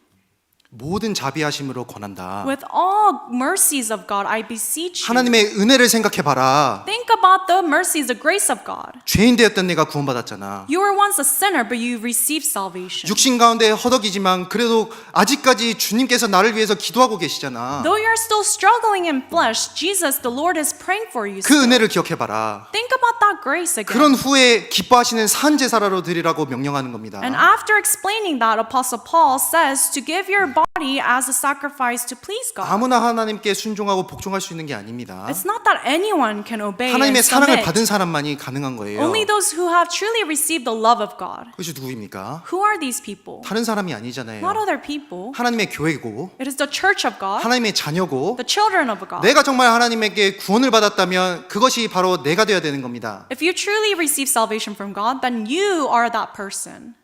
모든 자비하심으로 권한다. With all mercies of God, I beseech you. 하나님의 은혜를 생각해 봐라. Think about the mercies, the grace of God. 죄인 되었던 내가 구원받았잖아. You were once a sinner, but you received salvation. 육신 가운데 허덕이지만 그래도 아직까지 주님께서 나를 위해서 기도하고 계시잖아. Though you're still struggling in flesh, Jesus, the Lord, is praying for you. 그 Still. 은혜를 기억해 봐라. Think about that grace again. 그런 후에 기뻐하시는 산 제사로 드리라고 명령하는 겁니다. And after explaining that, Apostle Paul says to give your body as a sacrifice to please God. 아무나 하나님께 순종하고 복종할 수 있는 게 아닙니다. It's not that anyone can obey and 하나님의 사랑을 submit. 받은 사람만이 가능한 거예요. Only those who have truly received the love of God. 그것이 누구입니까? Who are these people? 다른 사람이 아니잖아요. Not other people. 하나님의 교회고 It is the church of God, 하나님의 자녀고 the children of God. 내가 정말 하나님에게 구원을 받았다면 그것이 바로 내가 되어야 되는 겁니다. If you truly receive salvation from God, then you are that person.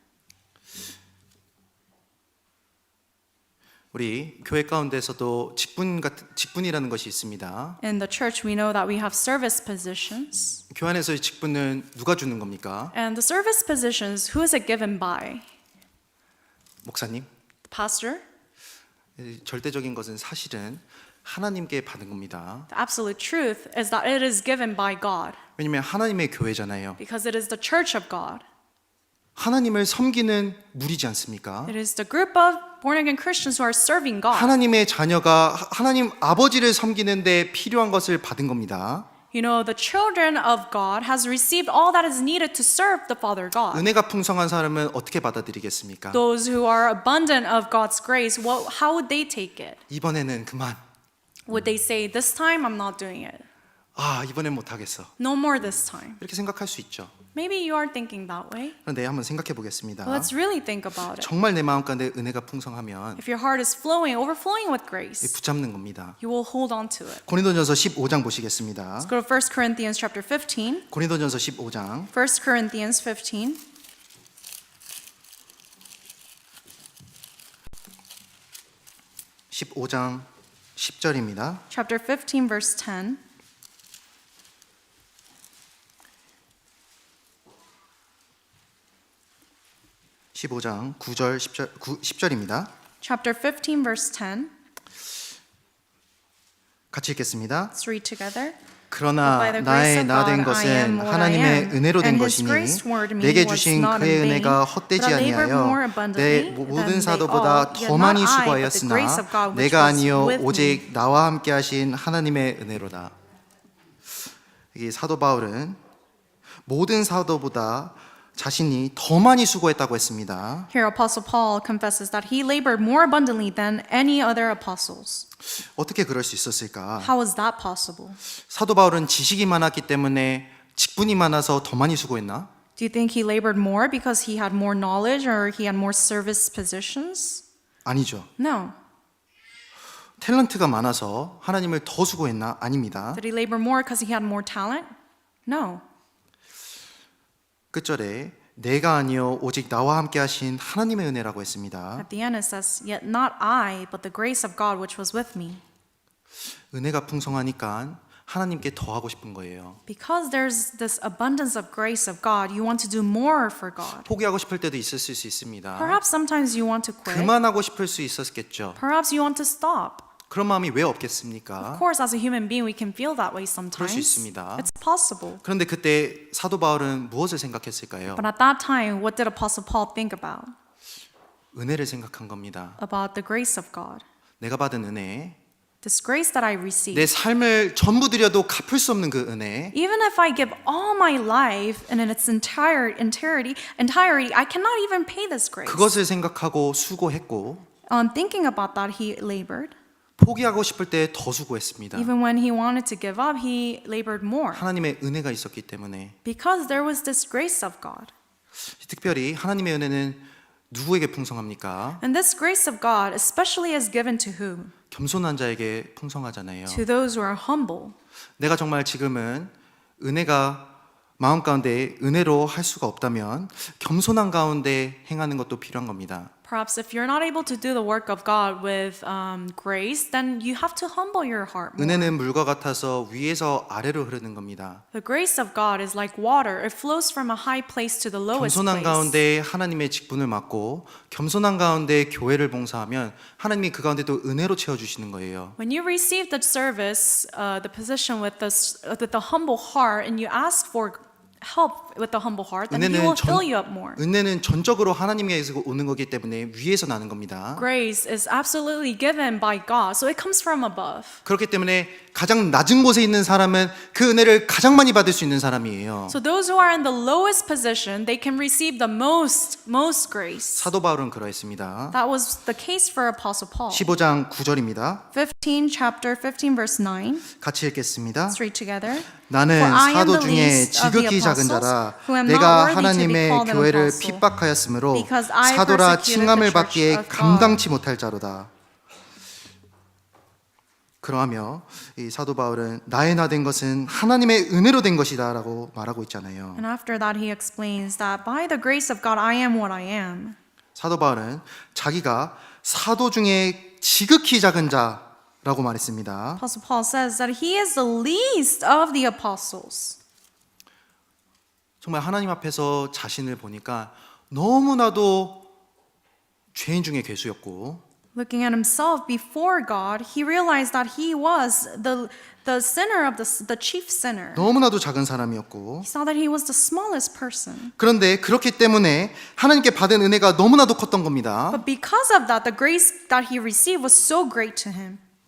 우리 교회 가운데서도 직분이라는 것이 있습니다. In the church, we know that we have service positions. 교회 안에서의 직분은 누가 주는 겁니까? And the service positions, who is it given by? 목사님? The pastor? 절대적인 것은 사실은 하나님께 받은 겁니다. The absolute truth is that it is given by God 왜냐하면 하나님의 교회잖아요. because it is the church of God. 하나님을 섬기는 무리지 않습니까? It is the group of born-again Christians who are serving God. 하나님의 자녀가 하나님 아버지를 섬기는데 필요한 것을 받은 겁니다. You know, the children of God has received all that is needed to serve the Father God. 은혜가 풍성한 사람은 어떻게 받아들이겠습니까? Those who are abundant of God's grace, how would they take it? 이번에는 그만. Would they say, this time I'm not doing it? 아, 이번엔 못 하겠어. No more this time. 이렇게 생각할 수 있죠. Maybe you are thinking that way. 그런데 한번 생각해 보겠습니다. But let's really think about it. 정말 내 마음 가운데 은혜가 풍성하면 If your heart is flowing, overflowing with grace, 붙잡는 겁니다. you will hold on to it. 고린도전서 15장 보시겠습니다. Let's go to 1 Corinthians chapter 15. 고린도전서 15장 1 Corinthians 15. 15장 10절입니다. Chapter 15, verse 10. (15장 9절 10절입니다) Chapter 15, verse 10. 같이 읽겠습니다. Let's read together. 그러나 By the 나의 grace of 나 된 God, I am 것은 what I 하나님의 am, 은혜로 된 and His 것이니 grace toward me 내게 was 주신 not in 그의 vain, 은혜가 헛되지 but I labored more 아니하여 abundantly 내 모든 than they 사도보다 all, 더 yet 많이 not I, but the 수고하였으나 grace of God which 내가 was 아니요 with me. 오직 나와 함께 하신 하나님의 은혜로다. 이 사도 바울은 모든 사도보다 자신이 더 많이 수고했다고 했습니다. Here, Apostle Paul confesses that he labored more abundantly than any other apostles. 어떻게 그럴 수 있었을까? How is that possible? 사도 바울은 지식이 많았기 때문에 직분이 많아서 더 많이 수고했나? Do you think he labored more because he had more knowledge or he had more service positions? 아니죠. No. 탤런트가 많아서 하나님을 더 수고했나? 아닙니다. Did he labor more because he had more talent? No. 끝절에 내가 아니요 오직 나와 함께 하신 하나님의 은혜라고 했습니다. At the end it says, yet not I, but the grace of God which was with me. 은혜가 풍성하니까 하나님께 더 하고 싶은 거예요. Because there's this abundance of grace of God, you want to do more for God. 포기하고 싶을 때도 있었을 수 있습니다. Perhaps sometimes you want to quit. 그만하고 싶을 수 있었겠죠. Perhaps you want to stop. 그런 마음이 왜 Of 없겠습니까? course, as a human being, we can feel that way 그럴 수 sometimes. 있습니다. It's possible. 그런데 그때 사도 바울은 무엇을 생각했을까요? But at that time, what did Apostle Paul think about? 은혜를 생각한 겁니다. About the grace of God. 내가 받은 은혜, This grace that I received. 내 삶을 전부 드려도 갚을 수 없는 그 은혜, Even if I give all my life and in its entirety, I cannot even pay this grace. 그것을 생각하고 수고했고 Thinking about that, he labored. 포기하고 싶을 때 더 수고했습니다. Even when he wanted to give up, he labored more. 하나님의 은혜가 있었기 때문에 Because there was this grace of God. 특별히 하나님의 은혜는 누구에게 풍성합니까? And this grace of God especially is given to whom? 겸손한 자에게 풍성하잖아요. To those who are humble. 내가 정말 지금은 은혜가 마음 가운데 은혜로 할 수가 없다면 겸손한 가운데 행하는 것도 필요한 겁니다. Perhaps if you're not able to do the work of God with grace, then you have to humble your heart more. 은혜는 물과 같아서 위에서 아래로 흐르는 겁니다. The grace of God is like water. It flows from a high place to the lowest 겸손한 place. 가운데 하나님의 직분을 맡고 겸손한 가운데 교회를 봉사하면 하나님이 그 가운데 또 은혜로 채워주시는 거예요. When you receive the service, the position with the humble heart, and you ask for help with the humble heart, then He will fill you up more. 은혜는 전적으로 하나님에게서 오는 거기 때문에 위에서 나는 겁니다. Grace is absolutely given by God, so it comes from above. 그렇기 때문에 가장 낮은 곳에 있는 사람은 그 은혜를 가장 많이 받을 수 있는 사람이에요. So those who are in the lowest position, they can receive the most grace. 사도 바울은 그러했습니다. That was the case for Apostle Paul. 15장 9절입니다. Chapter 15, verse 9. 같이 읽겠습니다. Let's read together. 나는 For I am 사도 the 중에 least of the 지극히 작은 apostles, 자라 who am not 내가 worthy to be 하나님의 called an 교회를 apostle, 핍박하였으므로 because I 사도라 persecuted 칭함을 the church 받기에 of God. 감당치 못할 자로다. 그러하며 이 사도 바울은 나의 나 된 것은 하나님의 은혜로 된 것이다라고 말하고 있잖아요. And after that he explains that by the grace of God I am what I am. 사도 바울은 자기가 사도 중에 지극히 작은 자라고 말했습니다. Apostle Paul says that he is the least of the apostles. 정말 하나님 앞에서 자신을 보니까 너무나도 죄인 중에 괴수였고 Looking at himself before God, he realized that he was the sinner of the chief sinner. 너무나도 작은 사람이었고 He saw that he was the smallest person. 그런데 그렇기 때문에 하나님께 받은 은혜가 너무나도 컸던 겁니다. But because of that, the grace that he received was so great to him.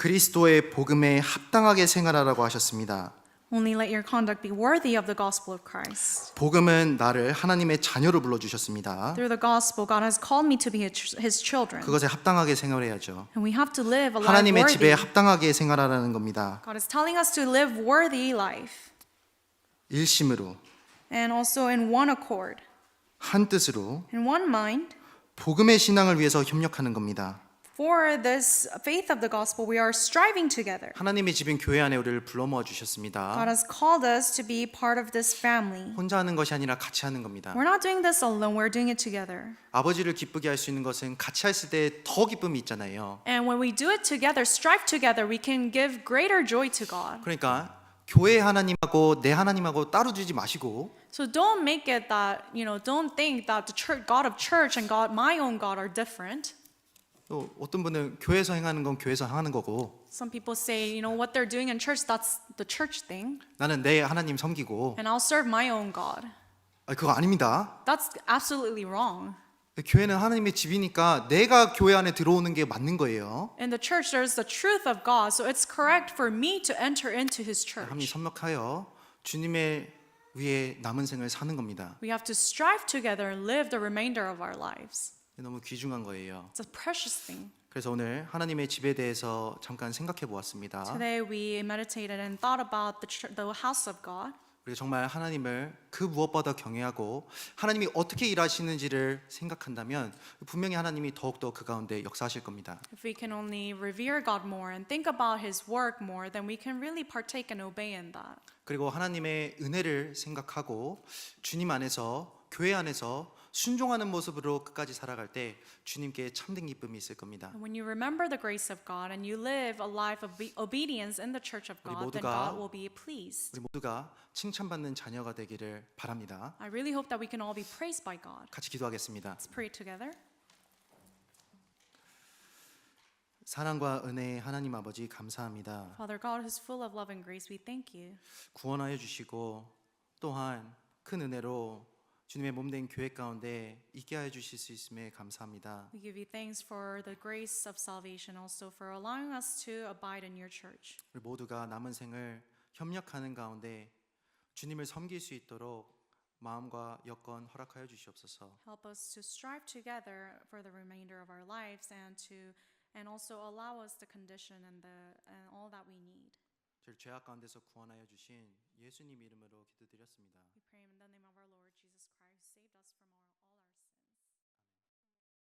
그리스도의 복음에 합당하게 생활하라고 하셨습니다. Only let your conduct be worthy of the gospel of Christ. 복음은 나를 하나님의 자녀로 불러주셨습니다. Through the gospel, God has called me to be His children. 그것에 합당하게 생활해야죠. And we have to live a life 하나님의 집에 worthy. 합당하게 생활하라는 겁니다. God is telling us to live worthy life. 일심으로, And also in one accord, 한 뜻으로 in one mind. 복음의 신앙을 위해서 협력하는 겁니다. For this faith of the gospel, we are striving together. 하나님의 집인 교회 안에 우리를 불러 모아 God 주셨습니다. has called us to be part of this family. 혼자 하는 것이 아니라 같이 하는 겁니다. We're not doing this alone, we're doing it together. 아버지를 기쁘게 할 수 있는 것은 같이 했을 때 더 기쁨이 있잖아요. And when we do it together, strive together, we can give greater joy to God. 그러니까 교회 하나님하고 내 하나님하고 따로 두지 마시고 So don't make it that, don't think that the church, God of church and God, my own God are different. 또 어떤 분은 교회에서 행하는 건 교회에서 하는 거고 Some people say, what they're doing in church, that's the church thing. 나는 내 하나님 섬기고 And I'll serve my own God. 그거 아닙니다. That's absolutely wrong. 교회는 하나님의 집이니까 내가 교회 안에 들어오는 게 맞는 거예요. In the church, there's the truth of God, so it's correct for me to enter into His 함이 church. 협력하여 주님의 위에 남은 생을 사는 겁니다. We have to strive together and live the remainder of our lives. 너무 귀중한 거예요. It's a precious thing. 그래서 오늘 하나님의 집에 대해서 잠깐 생각해 보았습니다. Today we meditated and thought about the house of God. 우리가 정말 하나님을 그 무엇보다 경외하고 하나님이 어떻게 일하시는지를 생각한다면 분명히 하나님이 더욱더 그 가운데 역사하실 겁니다. If we can only revere God more and think about His work more, then we can really partake and obey in that. 그리고 하나님의 은혜를 생각하고 주님 안에서 교회 안에서 순종하는 모습으로 끝까지 살아갈 때 주님께 참된 기쁨이 있을 겁니다. And when you remember the grace of God and you live a life of obedience in the church of God, then 모두가- God will be pleased. 우리 모두가 칭찬받는 자녀가 되기를 바랍니다. I really hope that we can all be praised by God. 같이 기도하겠습니다. Let's pray together. 사랑과 은혜의 하나님 아버지 감사합니다. Father God, who's full of love and grace, we thank you. 구원하여 주시고 또한 큰 은혜로 주님의 몸된 교회 가운데 있게 하여 주실 수 있음에 감사합니다. We give you thanks for the grace of salvation, also for allowing us to abide in your church. 우리 모두가 남은 생을 협력하는 가운데 주님을 섬길 수 있도록 마음과 여건 허락하여 주시옵소서. Help us to strive together for the remainder of our lives and also allow us the condition and all that we need. 저를 죄악 가운데서 구원하여 주신 예수님 이름으로 기도드렸습니다. We pray in the name of